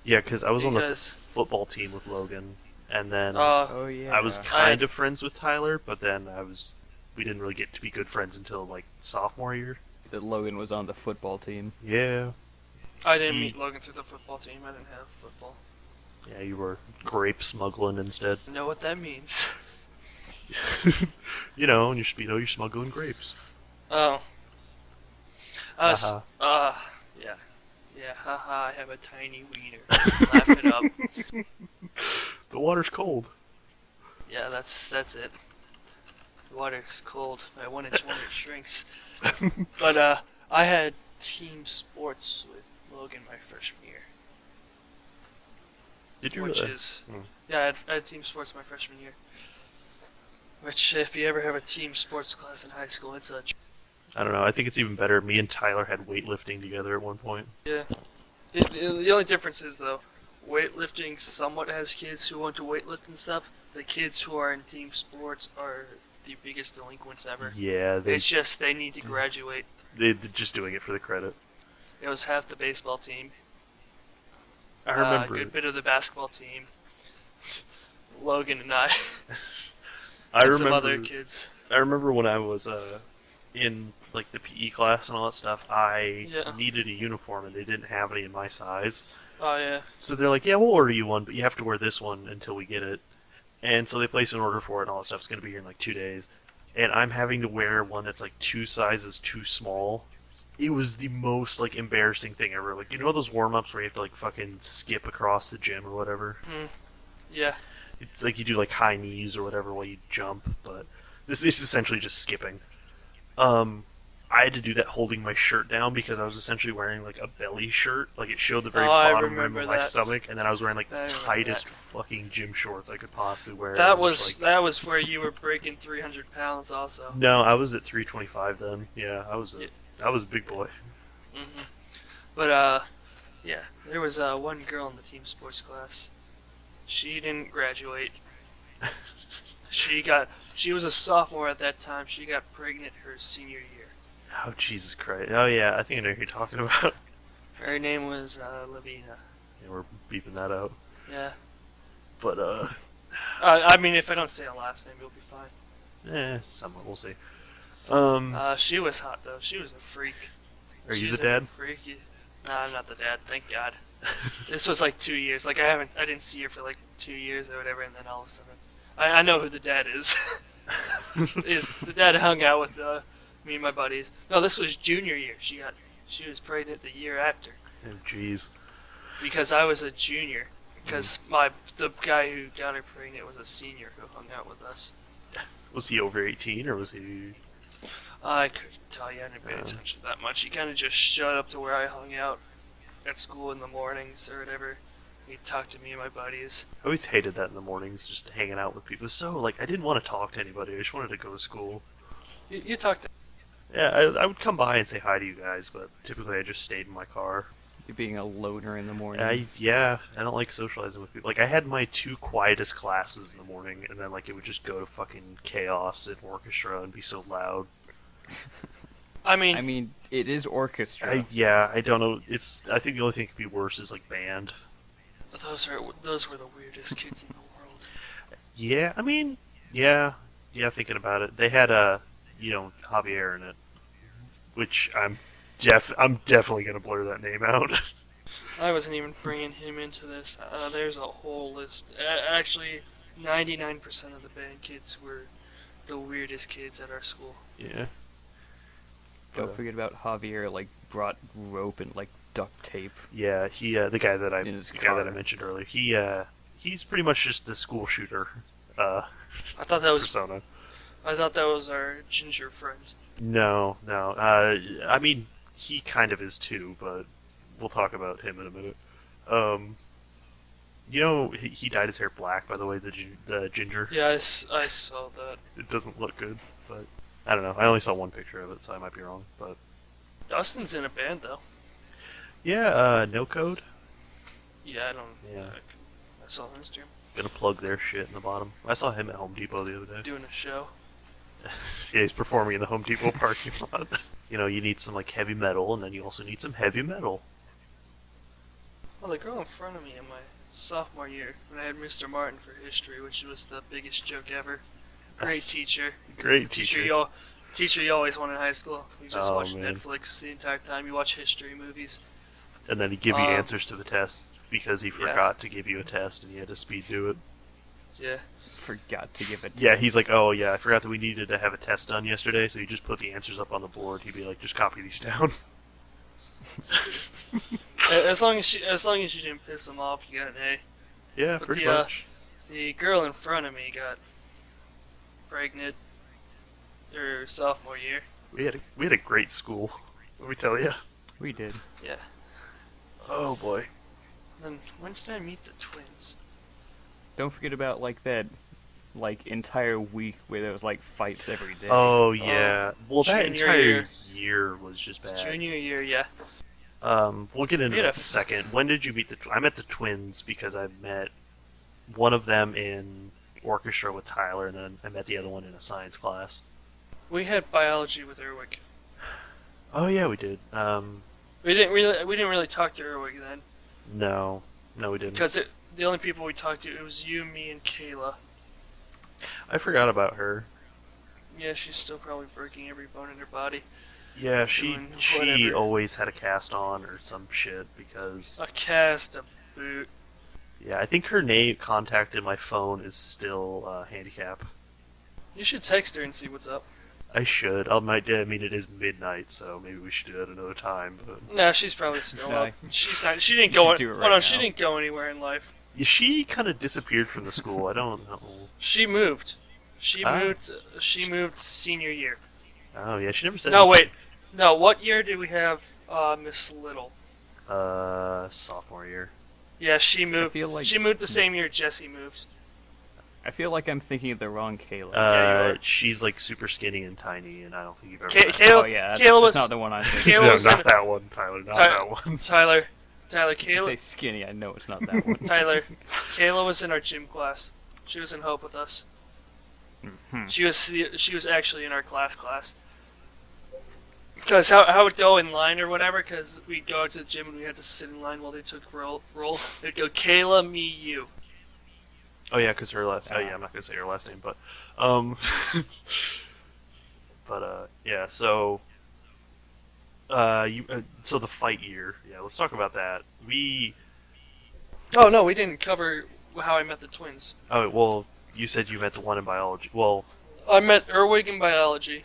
Yeah, because I was on the Because- football team with Logan, and then Oh yeah. I was kind of friends with Tyler, but then we didn't really get to be good friends until like sophomore year. that Logan was on the football team. Yeah, I didn't He- meet Logan through the football team. I didn't have football. yeah, you were grape smuggling instead. I know what that means. You know, in your speedo, you're smuggling grapes. Oh. Haha. Yeah, haha, I have a tiny wiener. Laugh it up. The water's cold. Yeah, that's it. The water's cold. My 1-inch wonder shrinks. But I had team sports with Logan my freshman year, Did you? which really? is Hmm. yeah, I had team sports my freshman year. Which, if you ever have a team sports class in high school, it's a I don't know. I think it's even better. Me and Tyler had weightlifting together at one point. yeah. The only difference is though, weightlifting somewhat has kids who want to weightlift and stuff. The kids who are in team sports are the biggest delinquents ever. Yeah, It's just they need to graduate. they're just doing it for the credit. It was half the baseball team, I a remember. good bit of the basketball team. Logan and I, I and some remember. other kids. I remember when I was in like the PE class and all that stuff. I Yeah. needed a uniform and they didn't have any in my size. Oh yeah, So they're like, "Yeah, we'll order you one, but you have to wear this one until we get it." And so they place an order for it, and all that stuff's going to be here in like 2 days. And I'm having to wear one that's like 2 sizes too small. It was the most like embarrassing thing ever. Like, you know those warm ups where you have to like fucking skip across the gym or whatever? yeah. It's like you do like high knees or whatever while you jump, but this is essentially just skipping. I had to do that holding my shirt down because I was essentially wearing like a belly shirt. Like it showed the very Oh, I bottom rim remember of my that. stomach, and then I was wearing like I the remember tightest that. fucking gym shorts I could possibly wear. That And it was like, that was where you were breaking 300 pounds also. No, I was at 325 then. Yeah, I was Yeah. I was a big boy. hmm But yeah, there was one girl in the team sports class. She didn't graduate. She was a sophomore at that time. She got pregnant her senior year. Oh Jesus Christ! Oh yeah, I think I know who you're talking about. Her name was Lavina. Yeah, we're beeping that out. Yeah. But I mean, if I don't say a last name, you'll be fine. Somewhat. We'll see. She was hot though. She was a freak. Are you She's the dad? A freak. Nah, I'm not the dad. Thank God. This was like 2 years. Like I didn't see her for like 2 years or whatever, and then all of a sudden, I know who the dad is. Is the dad hung out with me and my buddies? No, this was junior year. She was pregnant the year after Oh, jeez. because I was a junior. Because the guy who got her pregnant was a senior who hung out with us. Was he over 18 or was he? I couldn't tell you. I didn't pay attention that much. He kind of just showed up to where I hung out at school in the mornings or whatever. He'd talk to me and my buddies. I always hated that in the mornings, just hanging out with people. So like, I didn't want to talk to anybody. I just wanted to go to school. You talked to. Yeah, I would come by and say hi to you guys, but typically I just stayed in my car. You being a loner in the morning. I don't like socializing with people. Like, I had my two quietest classes in the morning, and then like it would just go to fucking chaos in orchestra and be so loud. I mean, I mean, it is orchestra. I don't know. I think the only thing that could be worse is like band. those were the weirdest kids in the world. Yeah, I mean, yeah. Thinking about it, they had Javier in it, which I'm definitely gonna blur that name out. I wasn't even bringing him into this. There's a whole list. Actually, 99% of the band kids were the weirdest kids at our school. Yeah. Don't forget about Javier, like, brought rope and, like, duct tape. Yeah, he the guy that I In his the guy that I car. mentioned earlier. He's pretty much just the school shooter I thought that was persona. our ginger friend. No. I mean, he kind of is too, but we'll talk about him in a minute. He dyed his hair black, by the way, the ginger. Yeah, I saw that. It doesn't look good, but I don't know. I only saw one picture of it, so I might be wrong. But Dustin's in a band though. yeah, No Code. Yeah, I don't. Yeah. I saw on Instagram Gonna plug their shit in the bottom. I saw him at Home Depot the other day. doing a show. Yeah, he's performing in the Home Depot parking lot. You need some like heavy metal, and then you also need some heavy metal. Well, the girl in front of me in my sophomore year, when I had Mr. Martin for history, which was the biggest joke ever. Great teacher. Great teacher. Teacher you always wanted in high school. You just Oh, watch man. Netflix the entire time. You watch history movies. And then he'd give you Um, answers to the tests because he forgot to give you a test, and you had to speed do it. Yeah. Forgot to give it. Yeah, he's like, oh yeah, I forgot that we needed to have a test done yesterday, so he just put the answers up on the board. He'd be like, just copy these down. As long as you didn't piss him off, you got an A. Yeah, But pretty the, much. The girl in front of me got pregnant her sophomore year. We had a great school. Let me tell you. We did. Yeah. Oh boy. Then when did I meet the twins? Don't forget about, like, that, like, entire week where there was, like, fights every day. Oh yeah. Well, that junior entire year. year was just bad. Junior year, yeah. We'll get into We had that in a second. When did you meet I met the twins because I met one of them in orchestra with Tyler, and then I met the other one in a science class. We had biology with Erwick. Oh yeah, we did. We didn't really talk to Erwick then, No, we didn't. because the only people we talked to, it was you, me, and Kayla. I forgot about her. Yeah, she's still probably breaking every bone in her body. Yeah, she Doing whatever. always had a cast on or some shit because A cast, a boot. yeah, I think her name contacted my phone is still handicap. You should text her and see what's up. I should. I mean, it is midnight, so maybe we should do that another time. But No, she's probably still No. up. She's not. She didn't You go. should do it Hold right on, she now. didn't go anywhere in life. yeah, she kind of disappeared from the school. I don't know. She moved. She Ah. moved. She moved senior year. Oh yeah, she never said. No, anything. wait. No, what year did we have Miss Little? Sophomore year. Yeah, she moved. feel like- She moved the same year Jesse moved. I feel like I'm thinking of the wrong Kayla. Yeah, you are. She's like super skinny and tiny, and I don't think you've ever. Ka- met her. Kayla- Oh yeah, that's, Kayla that's was- not the one I'm thinking. Kayla No, was not in- that one, Tyler. Not Ty- that one. Tyler, You Kayla, say skinny, I know it's not that one. Tyler, Kayla was in our gym class. She was in Hope with us. Mhm. She was actually in our class. Because how it would go in line or whatever, because we'd go to the gym and we had to sit in line while they took roll. They'd go, Kayla, me, you. Oh yeah, because her last. Oh yeah, I'm not gonna say her last name, but um, yeah. So so the fight year. Yeah, let's talk about that. Oh no, we didn't cover how I met the twins. Oh well, you said you met the one in biology. Well, I met Erwig in biology,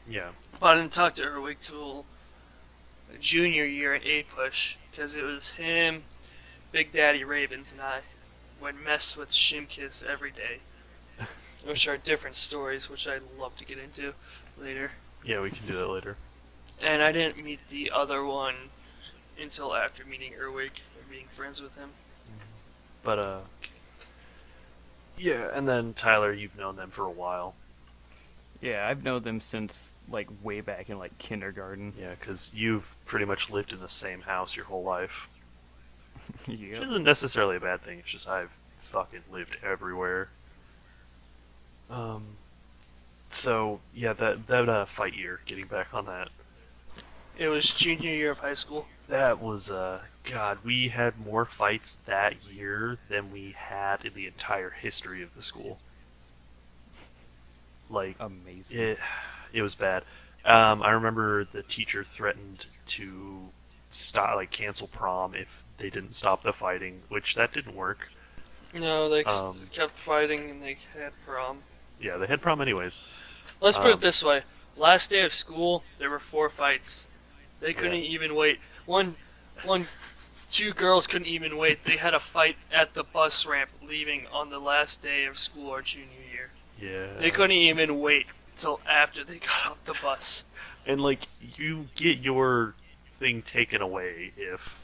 yeah. but I didn't talk to Erwig till junior year at A Push because it was him, Big Daddy Ravens, and I would mess with Shim Kids every day, which are different stories, which I'd love to get into later. Yeah, we can do that later. And I didn't meet the other one until after meeting Erwig and being friends with him. But yeah, and then Tyler, you've known them for a while. Yeah, I've known them since like way back in like kindergarten. Yeah, because you've pretty much lived in the same house your whole life. Which Yep. isn't necessarily a bad thing. It's just I've fucking lived everywhere. So yeah, that fight year. Getting back on that. It was junior year of high school. That was God. We had more fights that year than we had in the entire history of the school. Like Amazing. it was bad. I remember the teacher threatened to cancel prom if they didn't stop the fighting, which that didn't work. No, they Um, kept fighting and they had prom. Yeah, they had prom anyways. Let's put Um, it this way: last day of school, there were 4 fights. They couldn't Yeah. even wait. Two girls couldn't even wait. They had a fight at the bus ramp leaving on the last day of school our junior year. Yeah. They couldn't even wait till after they got off the bus. And like you get your thing taken away if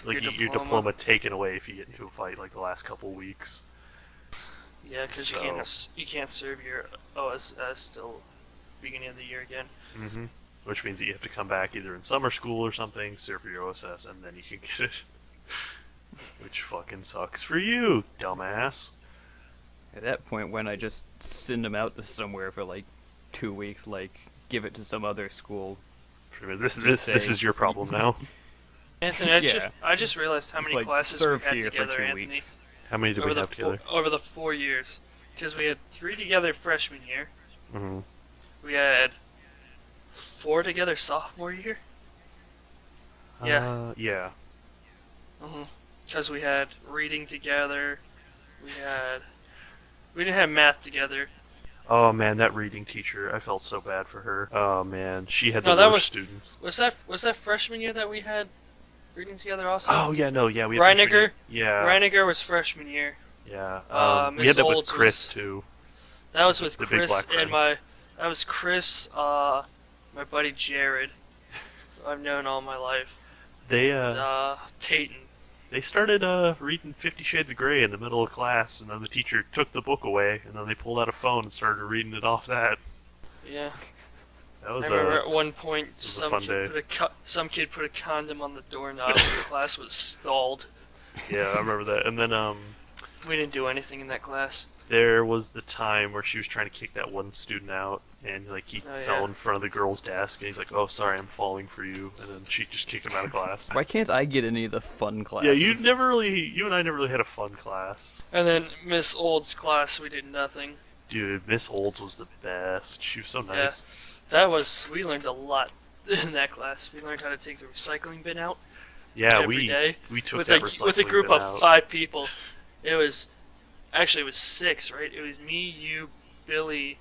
like Your your diploma. diploma taken away if you get into a fight like the last couple weeks. Yeah, because So- you can't serve your OSS till beginning of the year again. Mm-hmm. Which means that you have to come back either in summer school or something, serve your OSS, and then you can get it. Which fucking sucks for you, dumbass. At that point, when I just send them out to somewhere for like 2 weeks, like give it to some other school. Pretty much, this Just say- is your problem now. Yeah. Anthony, I just realized how Just, many like, classes we serve had here together, for 2 Anthony. weeks. How many did we have together? Over the 4 years, because we had 3 together freshman year. Mm-hmm. We had 4 together sophomore year. Yeah. Yeah. Because we had reading together. We didn't have math together. Oh man, that reading teacher, I felt so bad for her. Oh man, she had No, the that worst was- students. Was that freshman year that we had reading together also? Oh yeah, no, yeah, we had Reiniger? freshman year. Yeah. Reiniger was freshman year. Yeah. We Miss had that with Olds Chris was- too. That was with The big Chris black and friend. that was Chris, my buddy Jared, who I've known all my life. They And, Peyton. they started reading 50 Shades of Grey in the middle of class, and then the teacher took the book away, and then they pulled out a phone and started reading it off that. Yeah. That was I remember at one point was a some fun kid, day. some kid put a condom on the doorknob and the class was stalled. yeah, I remember that. And then We didn't do anything in that class. there was the time where she was trying to kick that one student out, and like he Oh, fell yeah. in front of the girl's desk, and he's like, "Oh, sorry, I'm falling for you," and then she just kicked him out of class. Why can't I get any of the fun Yeah, classes? you and I never really had a fun class. And then Miss Old's class, we did nothing. Dude, Miss Olds was the best. She was so Yeah. nice. We learned a lot in that class. We learned how to take the recycling bin out Yeah, every day. we took with that with a recycling group bin of out. 5 people. It was 6, right? It was me, you, Billy,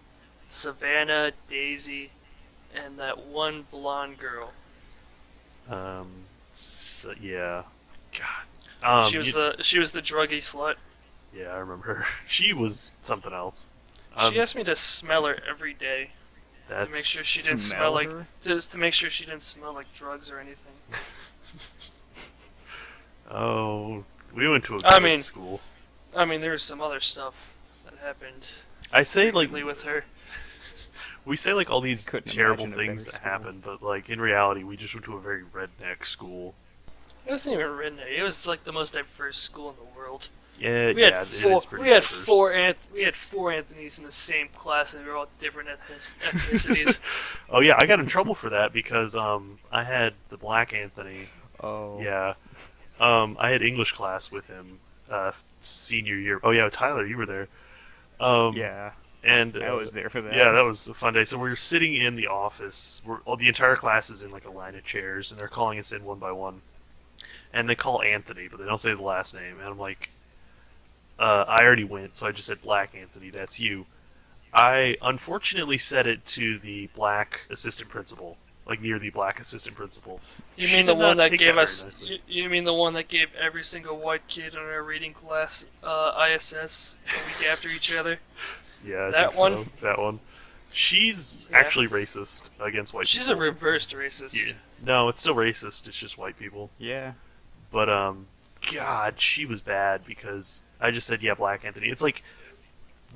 Savannah, Daisy, and that one blonde girl. So, yeah. God. she was the druggy slut. Yeah, I remember her. She was something else. She asked me to smell her every day That's, to make sure she didn't Smell smell like her? just to make sure she didn't smell like drugs or anything. Oh, we went to a I good mean- school. I mean, there was some other stuff that happened I say like lately with her. we say like all these Couldn't terrible imagine a things better that school. happen, but like in reality, we just went to a very redneck school. It wasn't even redneck. It was like the most diverse school in the world. Yeah, We yeah, had it four. is pretty We had diverse. we had 4 Anthonys in the same class, and they were all different ethnicities. Oh yeah, I got in trouble for that because I had the black Anthony. Oh. Yeah. I had English class with him senior year. Oh yeah, Tyler, you were there. Um, Yeah, and I was there for that. Yeah, that was a fun day. So we're sitting in the office. The entire class is in like a line of chairs, and they're calling us in one by one. And they call Anthony, but they don't say the last name. And I'm like, I already went, so I just said Black Anthony. That's you. I unfortunately said it to the black assistant principal, like near the black assistant principal. You She mean the did one not that take gave very us? nicely. You mean the one that gave every single white kid in our reading class ISS a week after each other? Yeah, I That think so. one? That one. She's Yeah. actually racist against white She's a people. reversed racist. Yeah. No, it's still racist. It's just white people. Yeah. But God, she was bad because I just said, yeah, Black Anthony. It's like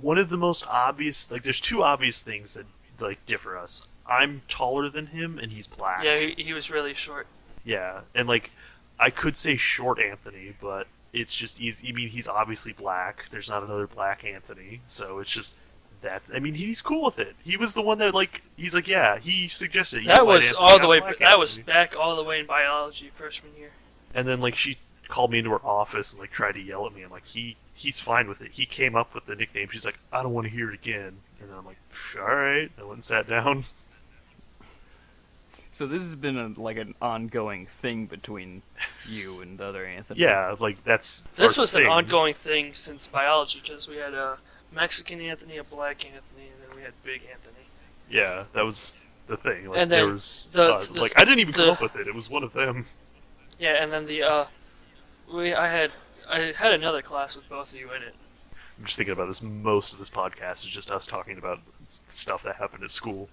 one of the most obvious. Like, there's two obvious things that like differ us. I'm taller than him, and he's black. Yeah, he was really short. Yeah, and like I could say short Anthony, but it's just easy. I mean, he's obviously black. There's not another Black Anthony, so it's just that. I mean, he's cool with it. He was the one that like he's like, yeah, he suggested it. That was all the way. Black That was Anthony. back all the way in biology freshman year. And then like she called me into her office and like tried to yell at me. I'm like, he's fine with it. He came up with the nickname. She's like, I don't want to hear it again. And I'm like, all right. I went and sat down. So this has been like an ongoing thing between you and the other Anthony. Yeah, like that's This our was thing. an ongoing thing since biology because we had a Mexican Anthony, a Black Anthony, and then we had Big Anthony. Yeah, that was the thing. Like And there then was the- like I didn't even come the- up with it. It was one of them. Yeah, and then I had another class with both of you in it. I'm just thinking about this. Most of this podcast is just us talking about stuff that happened at school.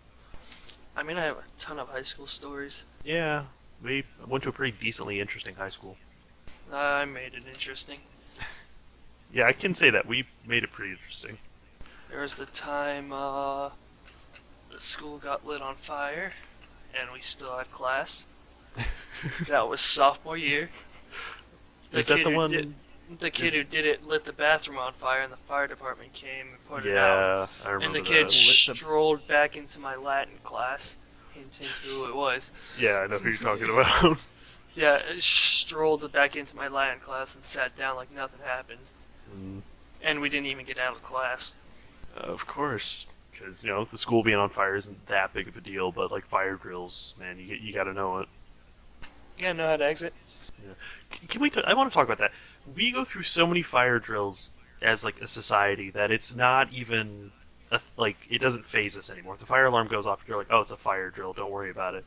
I mean, I have a ton of high school stories. Yeah, we went to a pretty decently interesting high school. I made it interesting. Yeah, I can say that we made it pretty interesting. There was the time the school got lit on fire, and we still had class. That was sophomore year. Is that kid the who one? The kid who did it lit the bathroom on fire, and the fire department came and put it out. Yeah, I And remember the kid that. strolled back into my Latin class. Hint, hint, who it was. Yeah, I know who you're talking about. Yeah, it strolled back into my Latin class and sat down like nothing happened. Mm, And we didn't even get out of class. of course, because the school being on fire isn't that big of a deal, but like fire drills, man, you got to know it. You gotta know how to exit. Can we? I want to talk about that. We go through so many fire drills as like a society that it's not even like it doesn't phase us anymore. If the fire alarm goes off, you're like, oh, it's a fire drill. Don't worry about it.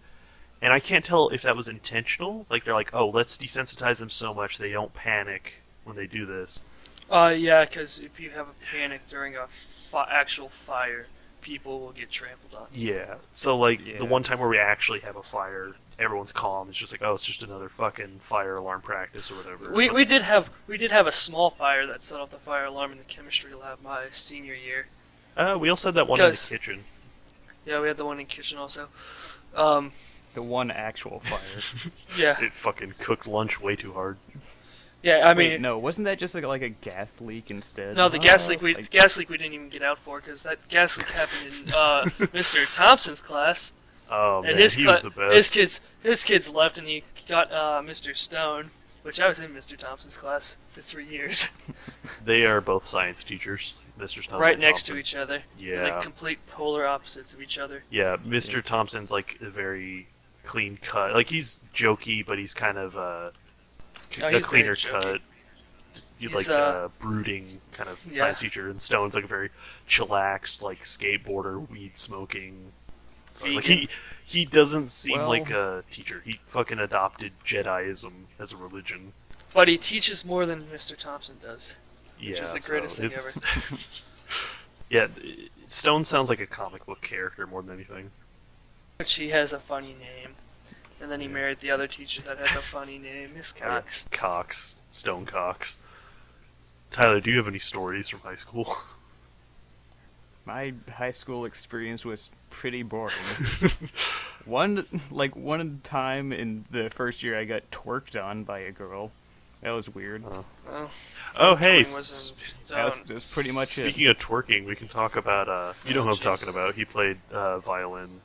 And I can't tell if that was intentional. Like they're like, oh, let's desensitize them so much they don't panic when they do this. Yeah, because if you have a panic during a actual fire, people will get trampled on. Yeah. So like Yeah. the one time where we actually have a fire, everyone's calm. It's just like, oh, it's just another fucking fire alarm practice or whatever. We did have a small fire that set off the fire alarm in the chemistry lab my senior year. We also had that one in the Because- kitchen. Yeah, we had the one in kitchen also. The one actual fire. Yeah, It fucking cooked lunch way too hard. yeah. I Wait, mean, no, wasn't that just like a gas leak instead? no, the gas leak. Like- Gas leak we didn't even get out for because that gas leak happened in Mr. Thompson's class. Oh And man, his he was the best. his kids left, and he got Mr. Stone, which I was in Mr. Thompson's class for 3 years, They are both science teachers, Mr. Thompson. right and next to Thompson. each other. Yeah. They're like complete polar opposites of each other. Yeah, Mr. Thompson's like a very clean cut. Like he's jokey, but he's kind of Oh, a he's very cleaner jokey. cut. You He's, like brooding kind of yeah. science teacher, and Stone's like a very chillaxed, like skateboarder, weed smoking. Like Vegan. he doesn't seem Well- like a teacher. He fucking adopted Jediism as a religion. But he teaches more than Mr. Thompson does. Yeah, is the greatest thing it's- yeah, Stone sounds like a comic book character more than anything. Which he has a funny name. And then he Yeah. married the other teacher that has a funny name, Miss Cox. Cox, Stone Cox. Tyler, do you have any stories from high school? My high school experience was pretty boring. One time in the first year, I got twerked on by a girl. That was weird. Well, Oh, hey, Twain was in That was pretty much it. speaking of twerking, we can talk about, you know who I'm jeez. talking about. He played violin.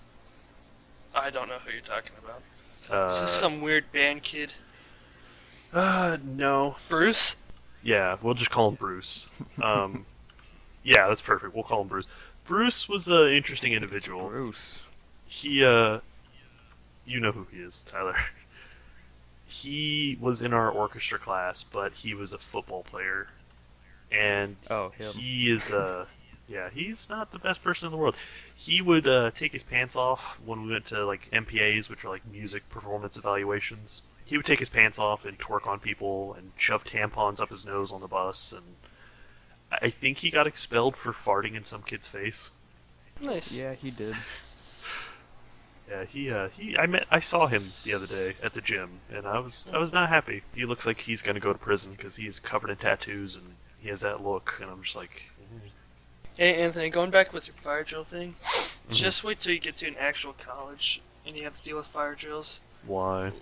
I don't know who you're talking about. Uh, It's just some weird band kid. no. Bruce? Yeah, we'll just call him Bruce. Um, yeah, that's perfect. We'll call him Bruce. Bruce was an interesting individual. Bruce. He, you know who he is, Tyler. He was in our orchestra class, but he was a football player, and Oh, him. he is yeah, he's not the best person in the world. He would take his pants off when we went to like MPAs, which are like music performance evaluations. He would take his pants off and twerk on people and shove tampons up his nose on the bus, and I think he got expelled for farting in some kid's face. Nice. Yeah, he did. Yeah, I saw him the other day at the gym, and I was not happy. He looks like he's gonna go to prison because he is covered in tattoos and he has that look, and I'm just like, Hey, Anthony, going back with your fire drill thing, just wait till you get to an actual college and you have to deal with fire drills. why?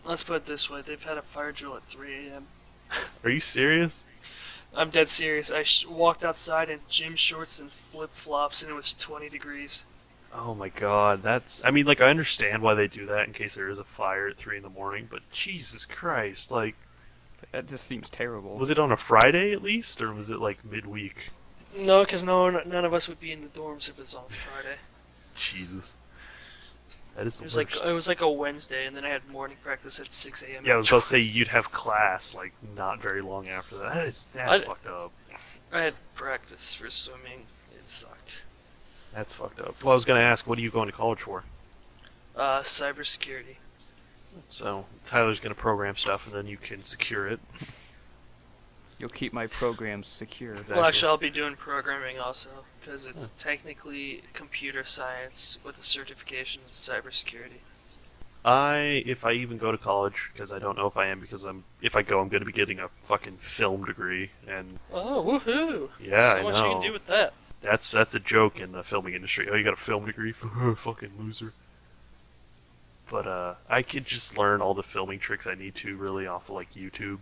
Let's put it this way, they've had a fire drill at 3 a.m. Are you serious? I'm dead serious. I walked outside in gym shorts and flip-flops and it was 20 degrees. Oh my god, I mean, like, I understand why they do that in case there is a fire at 3 in the morning, but Jesus Christ, like, That just seems terrible. was it on a Friday at least, or was it like midweek? No, because none of us would be in the dorms if it was on Friday. Jesus. That is It the was worst. like it was like a Wednesday, and then I had morning practice at 6 a.m. Yeah, I was about to say you'd have class, like, not very long after that. That's fucked up. I had practice for swimming. It sucked. That's fucked up. Well, I was gonna ask, what are you going to college for? Cybersecurity. So, Tyler's gonna program stuff, and then you can secure it. You'll keep my programs secure. Exactly. Well, actually, I'll be doing programming also, because it's technically computer science with a certification in cybersecurity. If I even go to college, because I don't know if I am, because if I go, I'm going to be getting a fucking film degree, and Oh, woohoo! Yeah, so I much you know. can do with that. that's a joke in the filming industry. Oh, you got a film degree? Fucking loser. But I could just learn all the filming tricks I need to really off of like YouTube,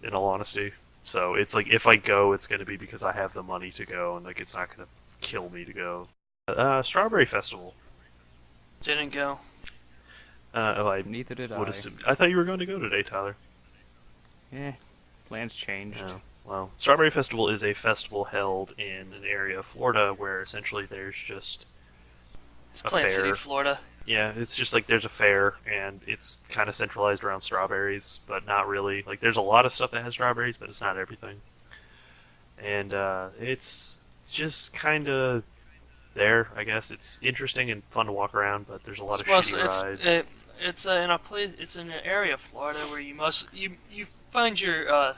in all honesty. So it's like if I go, it's going to be because I have the money to go, and like it's not going to kill me to go. Strawberry Festival. Didn't go. I Neither did would I. assume. I thought you were going to go today, Tyler. Plans changed. Oh, well, Strawberry Festival is a festival held in an area of Florida where essentially there's just It's A Plant City, fair. Florida. yeah, it's just like there's a fair and it's kind of centralized around strawberries, but not really. Like there's a lot of stuff that has strawberries, but it's not everything. And it's just kind of there, I guess. It's interesting and fun to walk around, but there's a lot of Well, shitty it's rides. it's in a place. It's in an area of Florida where you find your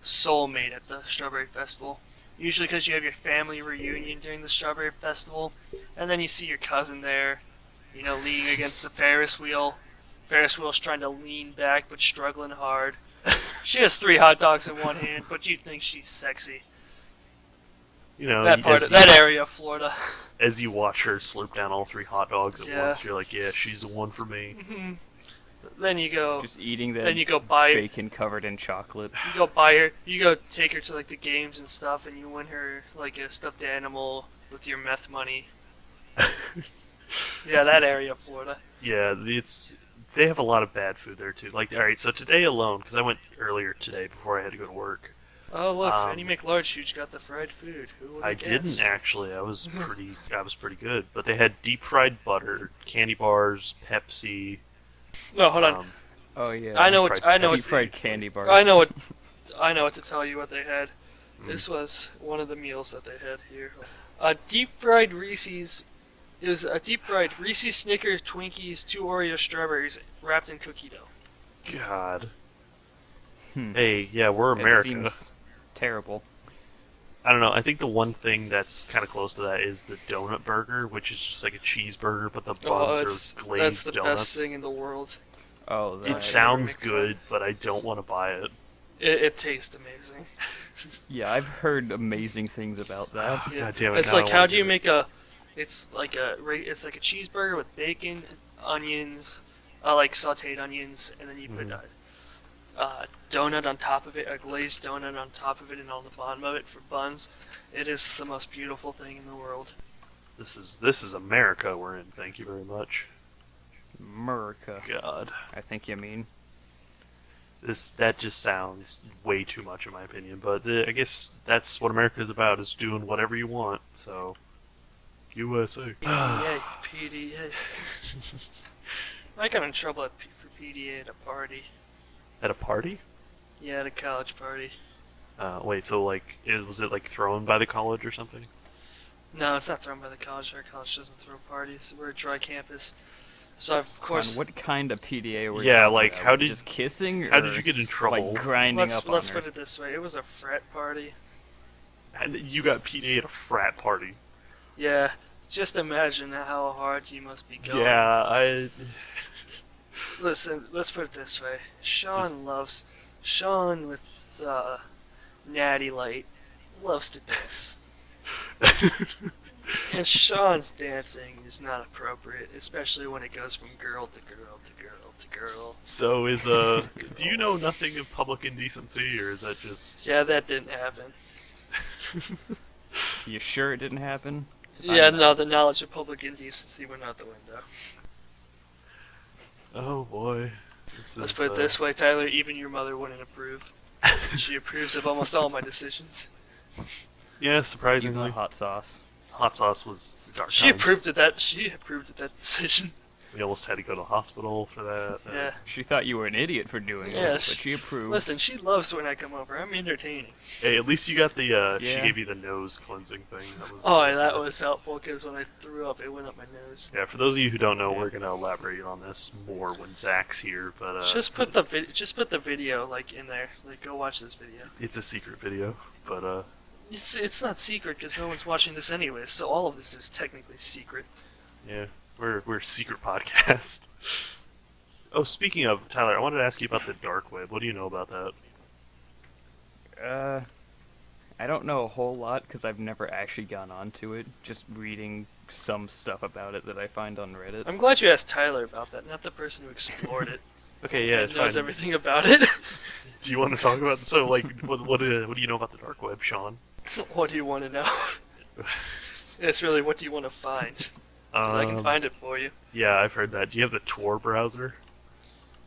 soulmate at the Strawberry Festival. Usually because you have your family reunion during the Strawberry Festival, and then you see your cousin there, leaning against the Ferris wheel. Ferris wheel's trying to lean back but struggling hard. She has 3 hot dogs in one hand, but you think she's sexy. You know, That area of Florida. as you watch her slurp down all 3 hot dogs at Yeah. once, you're like, yeah, she's the one for me. Then you go. Just eating that Then you go buy. bacon covered in chocolate. You go buy her. You go take her to like the games and stuff, and you win her like a stuffed animal with your meth money. Yeah, that area of Florida. Yeah, they have a lot of bad food there too. Like, all right, so today alone, because I went earlier today before I had to go to work. Oh look, Um, Fanny McLarge got the fried food. Who would I didn't actually. I was pretty good. But they had deep fried butter, candy bars, Pepsi. No, hold on. Oh yeah. I know fried- what I know Deep what fried candy bars. I know what to tell you what they had. This was one of the meals that they had here. A deep fried Reese's. It was a deep fried Reese's Snickers Twinkies, 2 Oreo strawberries wrapped in cookie dough. God. Hmm. Hey, yeah, we're It America. seems terrible. I don't know. I think the one thing that's kind of close to that is the donut burger, which is just like a cheeseburger, but the buns are glazed that's the donuts. best thing in the world. Oh, It that. sounds make fun. good, but I don't want to buy it. It tastes amazing. Yeah, I've heard amazing things about that. Yeah. God damn it, It's now I like wanna how do you it. make a? It's like a cheeseburger with bacon, onions, like sautéed onions, and then you put a donut on top of it, a glazed donut on top of it, and on the bottom of it for buns. It is the most beautiful thing in the world. This is America we're in. Thank you very much. America. God. I think you mean. That just sounds way too much in my opinion. But I guess that's what America is about: is doing whatever you want. So, USA. PDA, PDA. I got in trouble for PDA at a party. At a party? Yeah, at a college party. Wait, so like, was it like thrown by the college or something? No, it's not thrown by the college. Our college doesn't throw parties. We're a dry campus. So of course, What kind of PDA were you Yeah, talking like, about? how Was it did- just kissing? How or, did you get in trouble? like grinding up let's on put her? it this way: it was a frat party. And you got PDA at a frat party. Yeah, just imagine how hard you must be going. Yeah, Listen, let's put it this way: Sean with Natty Light loves to dance. And Sean's dancing is not appropriate, especially when it goes from girl to girl to girl to girl. So is do you know nothing of public indecency, or is that just? Yeah, that didn't happen. You sure it didn't happen? 'Cause Yeah, I'm no, the knowledge of public indecency went out the window. Oh boy. Let's put it this way, Tyler, even your mother wouldn't approve. She approves of almost all my decisions. Yeah, You surprisingly, know hot sauce. hot sauce was dark She times. approved of that. She approved of that decision. We almost had to go to the hospital for that. Yeah. She thought you were an idiot for doing Yeah, it, but she approved. Listen, she loves when I come over. I'm entertaining. Hey, at least you got the. She Yeah. gave you the nose cleansing thing. That was. Oh, yeah, that was helpful because when I threw up, it went up my nose. Yeah, for those of you who don't know, Yeah. we're gonna elaborate on this more when Zach's here. But Just put the video like in there. Like, go watch this video. it's a secret video. But It's not secret because no one's watching this anyways. So all of this is technically secret. yeah, we're a secret podcast. Oh, speaking of Tyler, I wanted to ask you about the dark web. What do you know about that? I don't know a whole lot because I've never actually gone onto it. Just reading some stuff about it that I find on Reddit. I'm glad you asked Tyler about that, not the person who explored it. Okay, yeah, and it's knows fine. everything about it. Do you want to talk about so like what do you know about the dark web, Sean? What do you want to know? It's really what do you want to find? 'Cause I can find it for you. Yeah, I've heard that. Do you have the Tor browser?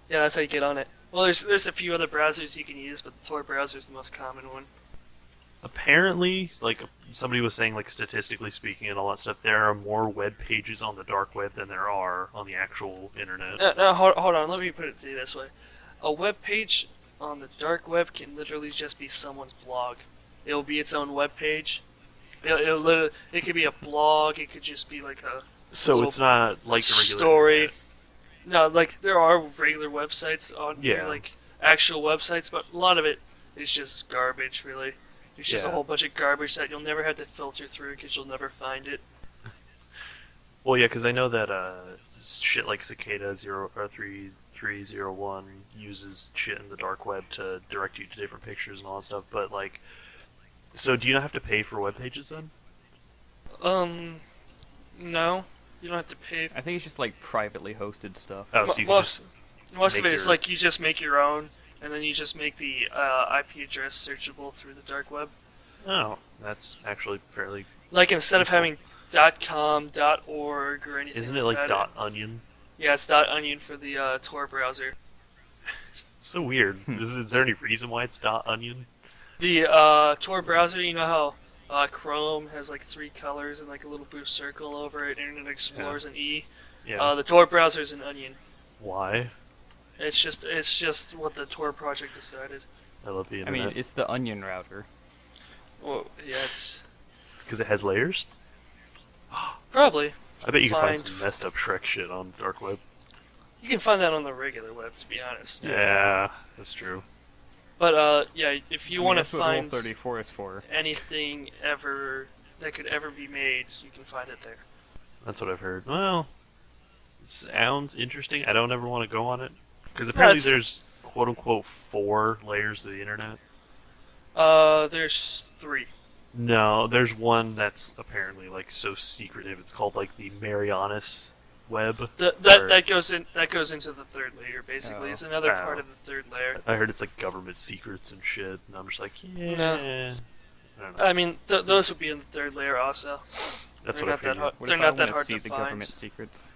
Yeah, that's how you get on it. Well, there's a few other browsers you can use, but the Tor browser is the most common one. Apparently, like somebody was saying, like statistically speaking and all that stuff, there are more web pages on the dark web than there are on the actual internet. No, hold on. Let me put it to you this way: a web page on the dark web can literally just be someone's blog. It'll be its own web page. It could be a blog. It could just be like a So little it's not like the regular story. internet. No, like there are regular websites on here, Yeah. like actual websites, but a lot of it is just garbage. Really, it's just a Yeah. whole bunch of garbage that you'll never have to filter through because you'll never find it. Well, yeah, because I know that shit like Cicada 3301 uses shit in the dark web to direct you to different pictures and all that stuff. But like, so do you not have to pay for web pages then? No, you don't have to pay. I think it's just like privately hosted stuff. Oh, so you can most most of make it is your- like you just make your own, and then you just make the IP address searchable through the dark web. Oh, that's actually fairly. Like instead of Useful. having .com, .org, or anything. Isn't it like that, .onion? Yeah, it's .onion for the Tor browser. It's so weird. Is there any reason why it's .onion? The Tor browser, you know how Chrome has like 3 colors and like a little blue circle over it, Internet Explorer's an E. Yeah. The Tor browser is an onion. Why? It's just what the Tor project decided. I love the I internet. mean, it's the onion router. Well, yeah, it's Because it has layers? probably. I bet you can find Find- some messed up Shrek shit on the dark web. You can find that on the regular web, to be honest. Yeah, that's true. But yeah, if you I mean, want to that's what find Rule 34 is for. anything ever that could ever be made, you can find it there. That's what I've heard. Well, it sounds interesting. I don't ever want to go on it. Because apparently it's- there's quote unquote 4 layers of the internet. There's 3. No, there's one that's apparently like so secretive. It's called like the Marianas web. Or- That goes into the 3rd layer. Basically, Oh. it's another Oh. part of the 3rd layer. I heard it's like government secrets and shit, and I'm just like, yeah. No. I don't know. I mean, those would be in the 3rd layer also. That's they're what I not that figured. hard. What They're if not I that wanna hard see to the find. government secrets?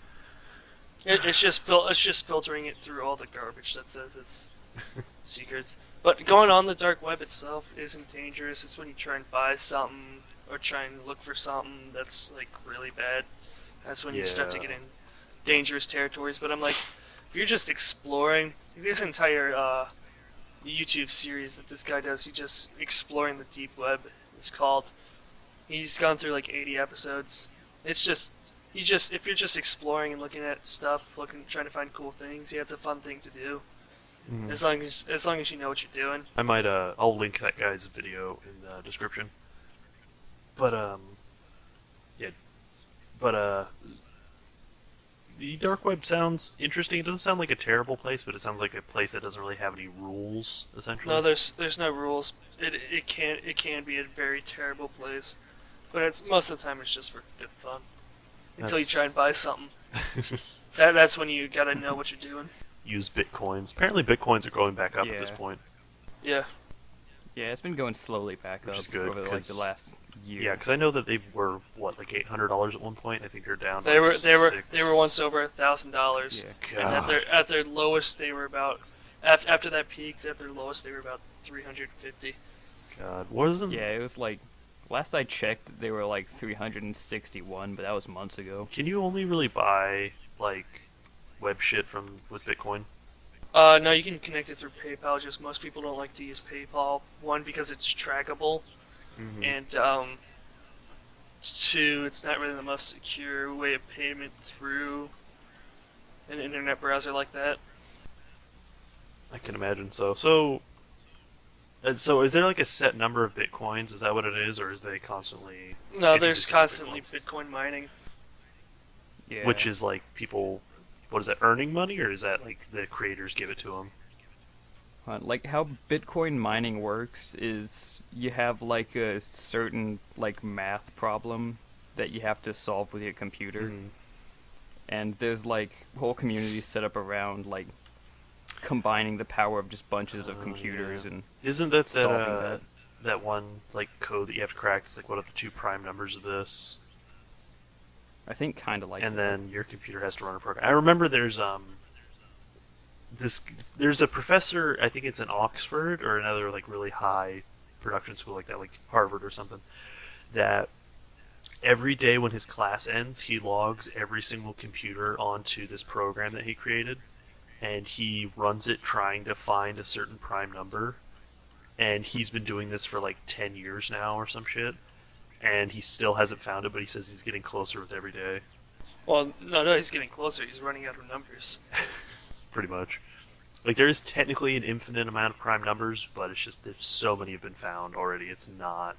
It's just filtering it through all the garbage that says it's secrets. But going on the dark web itself isn't dangerous. It's when you try and buy something or try and look for something that's like really bad. That's when you start to Yeah. get in dangerous territories. But I'm like, if you're just exploring, there's an entire YouTube series that this guy does. He just exploring the deep web. It's called. He's gone through like 80 episodes. It's just if you're just exploring and looking at stuff, trying to find cool things, yeah, it's a fun thing to do. Mhm. As long as you know what you're doing. I might I'll link that guy's video in the description. But yeah, but the dark web sounds interesting. It doesn't sound like a terrible place, but it sounds like a place that doesn't really have any rules, essentially. No, there's no rules. It can be a very terrible place, but it's most of the time it's just for good fun. Until you That's- try and buy something. That's when you gotta know what you're doing. Use bitcoins. Apparently, bitcoins are going back up at this Yeah. point. Yeah. Yeah, it's been going slowly back Which up is good, over like 'cause- the last year. Yeah, because I know that they were what, like $800 at one point. I think they're down. to, They like, were once over $1,000. Yeah. And God. at their lowest they were about after that peaked at their lowest they were about 350. God, wasn't? Yeah, it was like last I checked they were like 361, but that was months ago. Can you only really buy like web shit with Bitcoin? No, you can connect it through PayPal. Just most people don't like to use PayPal. One, because it's trackable, and two, it's not really the most secure way of payment through an internet browser like that. I can imagine so. So is there like a set number of bitcoins? Is that what it is, or is they constantly? No, If you there's just get constantly Bitcoin mining. Yeah. Which is like people, what is that, earning money, or is that like the creators give it to them? Like how Bitcoin mining works is you have like a certain like math problem that you have to solve with your computer, Mm-hmm. and there's like whole communities set up around like combining the power of just bunches of Oh, computers yeah. and Isn't that solving that that one like code that you have to crack? It's like, what are the two prime numbers of this? I think kind of like And that. then your computer has to run a program. I remember there's there's a professor, I think it's in Oxford or another like really high production school like that, like Harvard or something, that every day when his class ends, he logs every single computer onto this program that he created, and he runs it trying to find a certain prime number. And he's been doing this for like 10 years now or some shit, and he still hasn't found it, but he says he's getting closer with every day. Well, no, he's getting closer. He's running out of numbers. Pretty much. Like, there is technically an infinite amount of prime numbers, but it's just that so many have been found already, it's not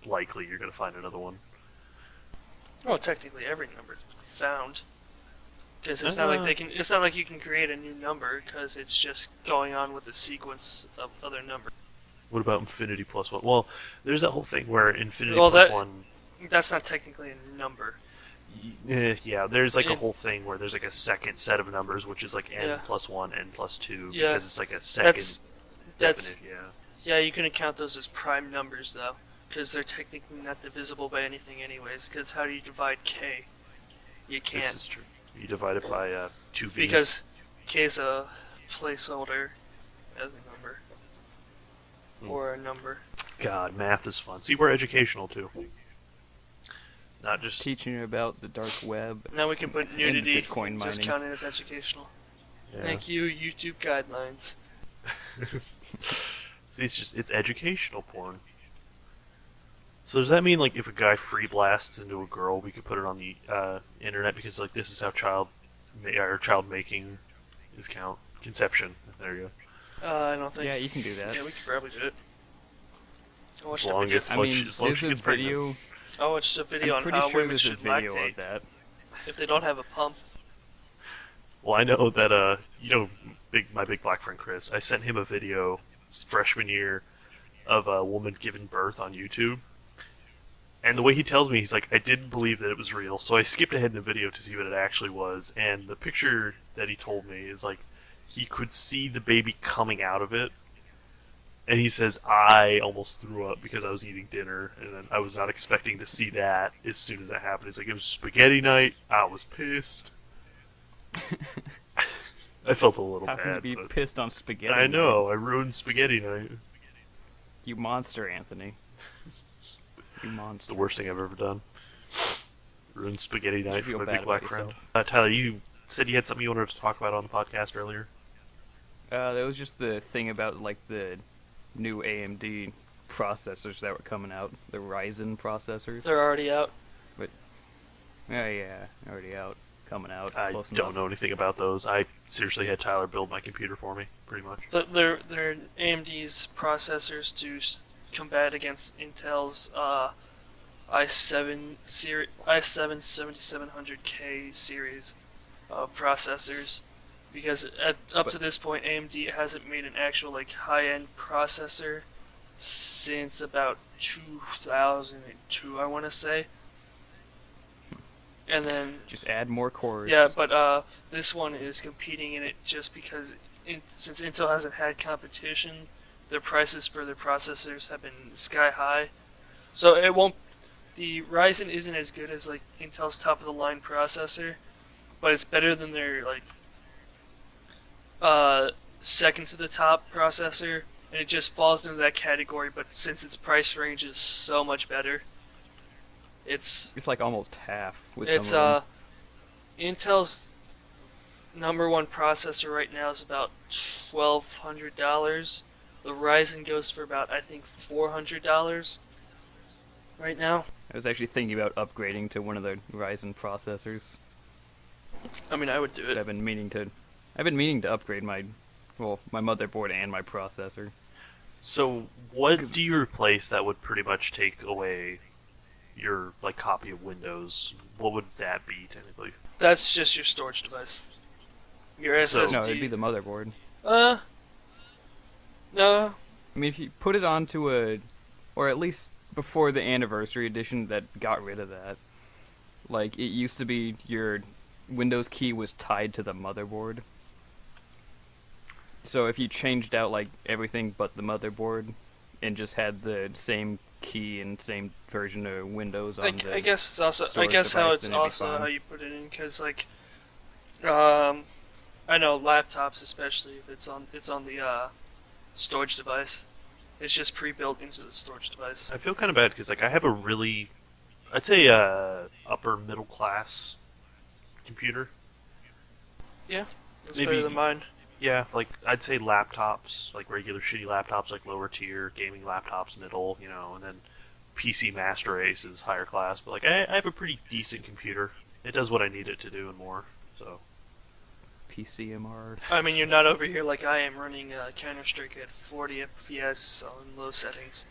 likely you're going to find another one. Well, technically every number is found. Because it's not like they can. It's not like you can create a new number because it's just going on with the sequence of other numbers. What about infinity plus one? Well, there's that whole thing where infinity Well, plus that- one... That's not technically a number. Yeah, there's like a Yeah. whole thing where there's like a second set of numbers, which is like n Yeah. plus 1, n plus 2, Yeah, because it's like a second That's definite, yeah. yeah. You can count those as prime numbers though, because they're technically not divisible by anything anyways. Because how do you divide k? You This can't is true. You divide it by 2 v's. because k is a placeholder as a number Hmm. or a number. God, math is fun. See, we're educational too. Not just... teaching you about the dark web. Now we can put nudity Bitcoin just mining. counted as educational. Yeah. Thank you, YouTube guidelines. See, it's educational porn. So does that mean like if a guy free blasts into a girl, we could put it on the internet because like this is how child making is count conception? There you go. I don't think. Yeah, you can do that. Yeah, we could probably do it. I watched As a long video. as- I like, mean, as long as there's she a gets pregnant. video. I watched a video I'm on pretty how sure women there's a should video lactate of that. if they don't have a pump. Well, I know that my big black friend Chris. I sent him a video freshman year of a woman giving birth on YouTube. And the way he tells me, he's like, I didn't believe that it was real, so I skipped ahead in the video to see what it actually was. And the picture that he told me is like, he could see the baby coming out of it. And he says, I almost threw up because I was eating dinner, and then I was not expecting to see that as soon as that happened. He's like, it was spaghetti night, I was pissed. I felt a little How can you bad, be but pissed on spaghetti? I night? know I ruined spaghetti night. You monster, Anthony. You It's monster. the worst thing I've ever done. Ruined spaghetti night feel for my bad big black about friend. yourself. Tyler, you said you had something you wanted to talk about on the podcast earlier. That was just the thing about like the new AMD processors that were coming out, the Ryzen processors. They're already out. Oh yeah, already out, coming out. I close don't enough. know anything about those. I seriously had Tyler build my computer for me, pretty much. They're AMD's processors to combat against Intel's i7 7700K series of processors, because up to this point AMD hasn't made an actual like high-end processor since about 2002, I want to say. And then Just add more cores. yeah, but this one is competing in it just because since Intel hasn't had competition, their prices for their processors have been sky high. So it won't. The Ryzen isn't as good as like Intel's top of the line processor, but it's better than their like second to the top processor, and it just falls into that category. But since its price range is so much better, it's It's like almost half with it's some of them. Intel's number one processor right now is about $1,200. The Ryzen goes for about I think $400 right now. I was actually thinking about upgrading to one of the Ryzen processors. I mean, I would do But it. I've been meaning to upgrade my motherboard and my processor. So, what do you replace that would pretty much take away your like copy of Windows? What would that be technically? That's just your storage device. Your So- SSD. No, it'd be the motherboard. No. I mean, if you put it onto or at least before the anniversary edition that got rid of that, like it used to be your Windows key was tied to the motherboard. So if you changed out like everything but the motherboard and just had the same key and same version of Windows on the I guess it's also. I storage guess how device, it's then it'd be also fine. how you put it in, because like, I know laptops, especially if it's on the storage device. It's just pre-built into the storage device. I feel kind of bad because like I have a really, I'd say upper middle class computer. It's maybe- better than mine. Yeah, like I'd say laptops, like regular shitty laptops, like lower tier gaming laptops, middle, and then PC Master Race is higher class. But like I have a pretty decent computer. It does what I need it to do and more. So PCMR. I mean, you're not over here like I am running Counter-Strike at 40 FPS on low settings.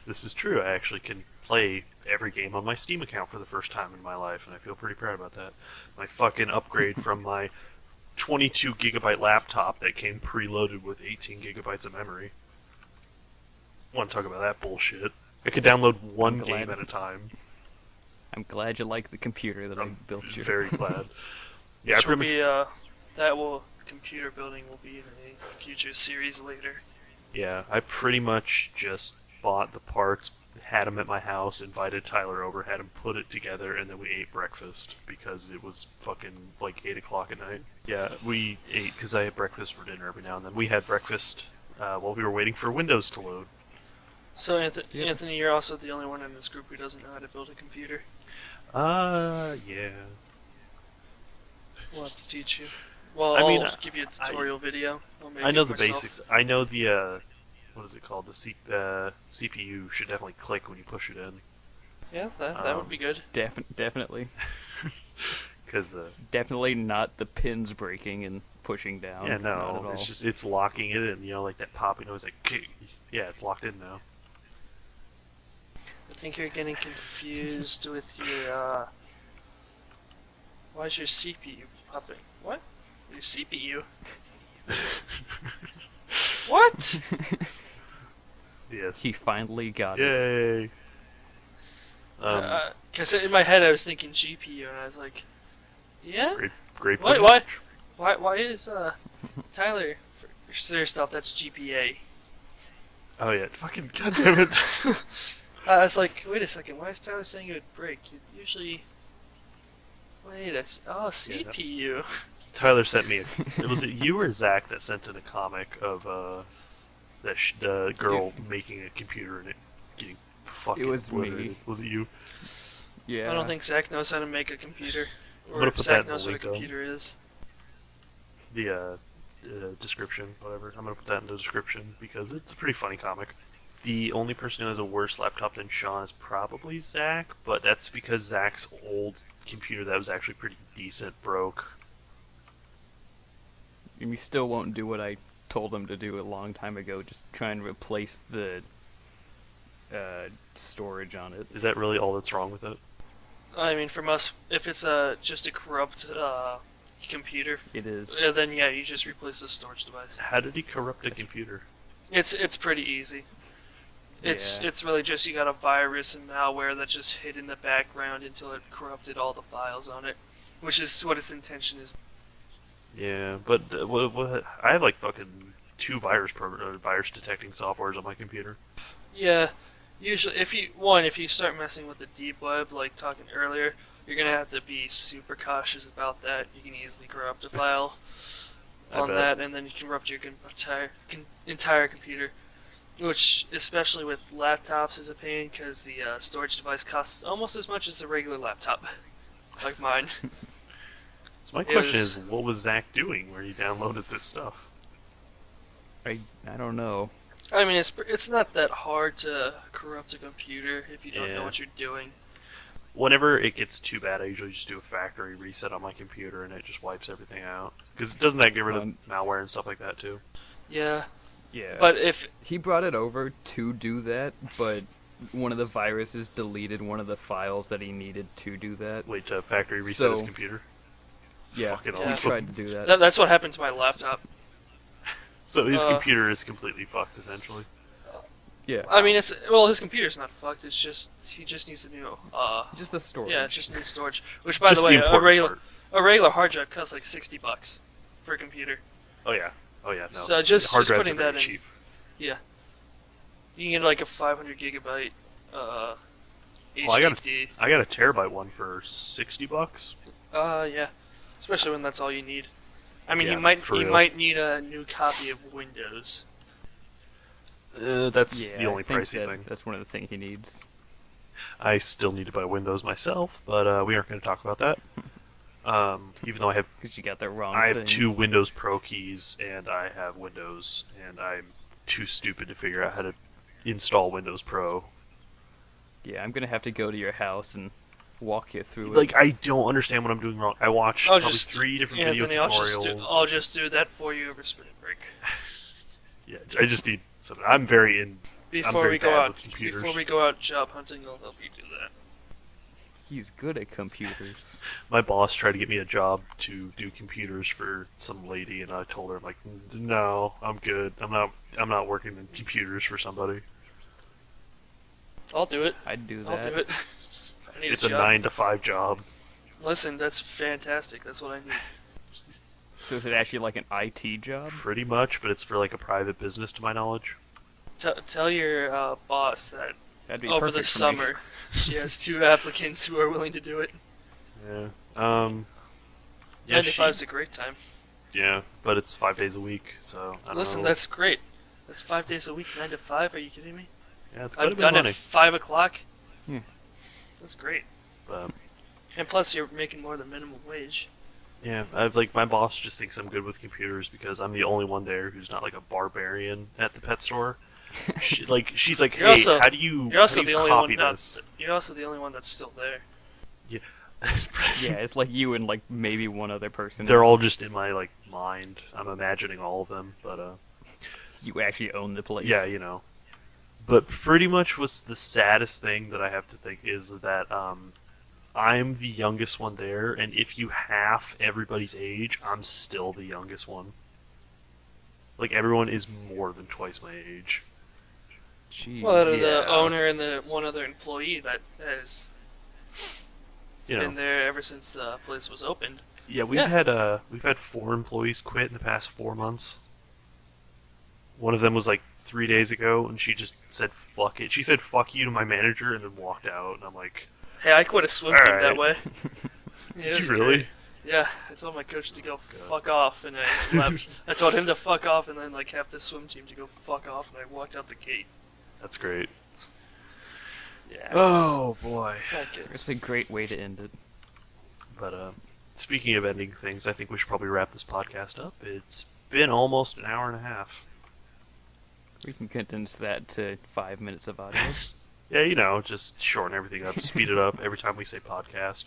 this is true. I actually can play every game on my Steam account for the first time in my life, and I feel pretty proud about that. My fucking upgrade from my 22 gigabyte laptop that came preloaded with 18 gigabytes of memory. Want to talk about that bullshit? I could download one I'm glad. game at a time. I'm glad you like the computer that I I'm built you. very glad. Yeah, I Which will pretty much, be computer building will be in a future series later. yeah, I pretty much just bought the parts, had them at my house, invited Tyler over, had him put it together, and then we ate breakfast because it was fucking like 8 o'clock at night. Yeah, we ate because I had breakfast for dinner every now and then. We had breakfast while we were waiting for Windows to load. So Yeah. Anthony, you're also the only one in this group who doesn't know how to build a computer. Yeah. We'll have to teach you. Well, I mean, I'll give you a tutorial video. I'll make I know it the myself. basics. I know the what is it called? The CPU should definitely click when you push it in. Yeah, that would be good. Definitely. Because Definitely not the pins breaking and pushing down. yeah, Not at no, all. it's locking it in. Like that popping noise. Like yeah, it's locked in now. I think you're getting confused with your. Why is your CPU popping? What? Your CPU? What? Yes. He finally got it. Yay. Because in my head I was thinking GPU, and I was like, yeah. Great. Why? point. Why is Tyler? For your stuff, that's GPA. Oh yeah, fucking goddamn it. I was like, wait a second, why is Tyler saying it would break? Usually, CPU. Tyler sent me. Was it you or Zach that sent in a comic of the girl making a computer and it getting fucking It was me. obliterated? Was it you? Yeah. I don't think Zach knows how to make a computer, I'm or gonna if put that Zach in the knows what a link, though. computer is. The description, whatever. I'm gonna put that in the description because it's a pretty funny comic. The only person who has a worse laptop than Sean is probably Zach, but that's because Zach's old computer that was actually pretty decent broke. And he still won't do what I told him to do a long time ago. Just try and replace the storage on it. Is that really all that's wrong with it? I mean, from us, if it's just a corrupt computer, It is. then yeah, you just replace the storage device. How did he corrupt a computer? It's pretty easy. It's Yeah. it's really just you got a virus and malware that just hid in the background until it corrupted all the files on it, which is what its intention is. Yeah, but what, I have like fucking 2 virus detecting softwares on my computer. Yeah, usually if you start messing with the deep web, like talking earlier, you're gonna have to be super cautious about that. You can easily corrupt a file I on bet. that, and then you can corrupt your entire computer. Which, especially with laptops, is a pain because the storage device costs almost as much as a regular laptop, like mine. So my It question was- is, what was Zach doing where he downloaded this stuff? I don't know. I mean, it's not that hard to corrupt a computer if you don't Yeah. know what you're doing. Whenever it gets too bad, I usually just do a factory reset on my computer and it just wipes everything out. Because doesn't that get rid of malware and stuff like that too? Yeah, Yeah. but if he brought it over to do that, but one of the viruses deleted one of the files that he needed to do that. Wait to factory reset his So- computer? Yeah, Fucking he awesome. tried to do that. that's what happened to my laptop. So his Uh, computer is completely fucked, essentially. Yeah. I mean, his computer's not fucked. It's just he just needs a new Just the storage. yeah, just new storage. Which, by Just the way, important part. a regular hard drive costs like $60 for a computer. Oh yeah. Oh yeah, no. So just Hard drives putting are very that in. cheap. You can get like a 500 gigabyte HDD. Well, I got a terabyte one for $60. Yeah, especially when that's all you need. I mean, Yeah, for he real. might need a new copy of Windows. That's Yeah, the only I think pricey thing. That's one of the things he needs. I still need to buy Windows myself, but we aren't going to talk about that. Even though Because you got the wrong I thing. have 2 Windows Pro keys and I have Windows, and I'm too stupid to figure out how to install Windows Pro. Yeah, I'm gonna have to go to your house and walk you through it. Like, I don't understand what I'm doing wrong. I watched I'll probably just 3 different Anthony, video tutorials. I'll just do that for you over spring break. Yeah, I just need something. I'm very in. Before very we go bad out, with computers. before we go out job hunting, I'll help you do that. He's good at computers. My boss tried to get me a job to do computers for some lady, and I told her, I'm like, no, I'm good. I'm not working in computers for somebody. I'll do it. I'd do that. I'll do it. I need It's a a job. 9 to 5 job. Listen, that's fantastic. That's what I need. So is it actually like an IT job? Pretty much, but it's for like a private business, to my knowledge. Tell your boss that That'd be over perfect the for me. summer she has 2 applicants who are willing to do it. Yeah. Yeah, 9 to 5 is a great time. yeah, but it's 5 days a week, so I don't Listen, know. that's great. That's 5 days a week, 9 to 5. Are you kidding me? Yeah, it's quite a I'm bit of done money. at 5 o'clock. Hmm. That's great. But, And plus, you're making more than minimum wage. yeah, I've like my boss just thinks I'm good with computers because I'm the only one there who's not like a barbarian at the pet store. She's like, You're hey, also- how do you You're also how do the you only copy one this? You're also the only one that's still there. Yeah, it's like you and like maybe one other person. They're all just in my like mind. I'm imagining all of them, but You actually own the place. yeah, you know. But pretty much what's the saddest thing that I have to think is that I'm the youngest one there, and if you half everybody's age, I'm still the youngest one. Like everyone is more than twice my age. Jeez. Well, out of Yeah. the owner and the one other employee that has You know. been there ever since the place was opened. Yeah, we've Yeah. had 4 employees quit in the past 4 months. One of them was like 3 days ago, and she just said "fuck it." She said "fuck you" to my manager, and then walked out. And I'm like, Hey, I quit a swim team that Alright. way. It Did was you really? great. Yeah, I told my coach to go fuck off, and I left. I told him to fuck off, and then like half the swim team to go fuck off, and I walked out the gate. That's great. Yeah. Oh boy. Okay. It's a great way to end it. But speaking of ending things, I think we should probably wrap this podcast up. It's been almost an hour and a half. We can condense that to 5 minutes of audio. Yeah, you know, just shorten everything up, speed it up every time we say podcast.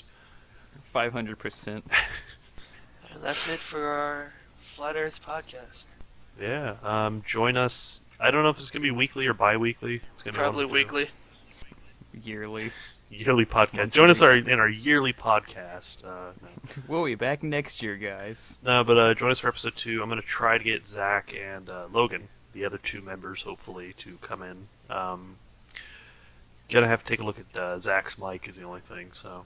500%. And that's it for our Flat Earth podcast. Yeah, join us. I don't know if it's gonna be weekly or bi-weekly. It's gonna Probably be one of the two. weekly. Yearly. Yearly podcast. Join us in our yearly podcast. We'll be back next year, guys. No, but join us for episode 2. I'm gonna try to get Zach and Logan, the other 2 members, hopefully, to come in. Gonna have to take a look at Zach's mic is the only thing, so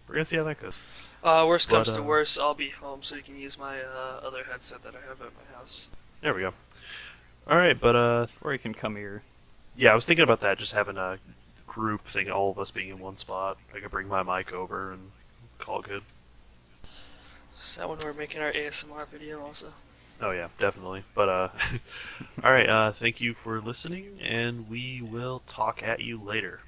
we're gonna see how that goes. Worst comes But, to worst, I'll be home so you can use my other headset that I have at my house. There we go. All right, but Or you can come here. yeah, I was thinking about that, just having a group thing, all of us being in one spot. I could bring my mic over and call it good. Is that when we're making our ASMR video also? Oh yeah, definitely. But all right, thank you for listening, and we will talk at you later.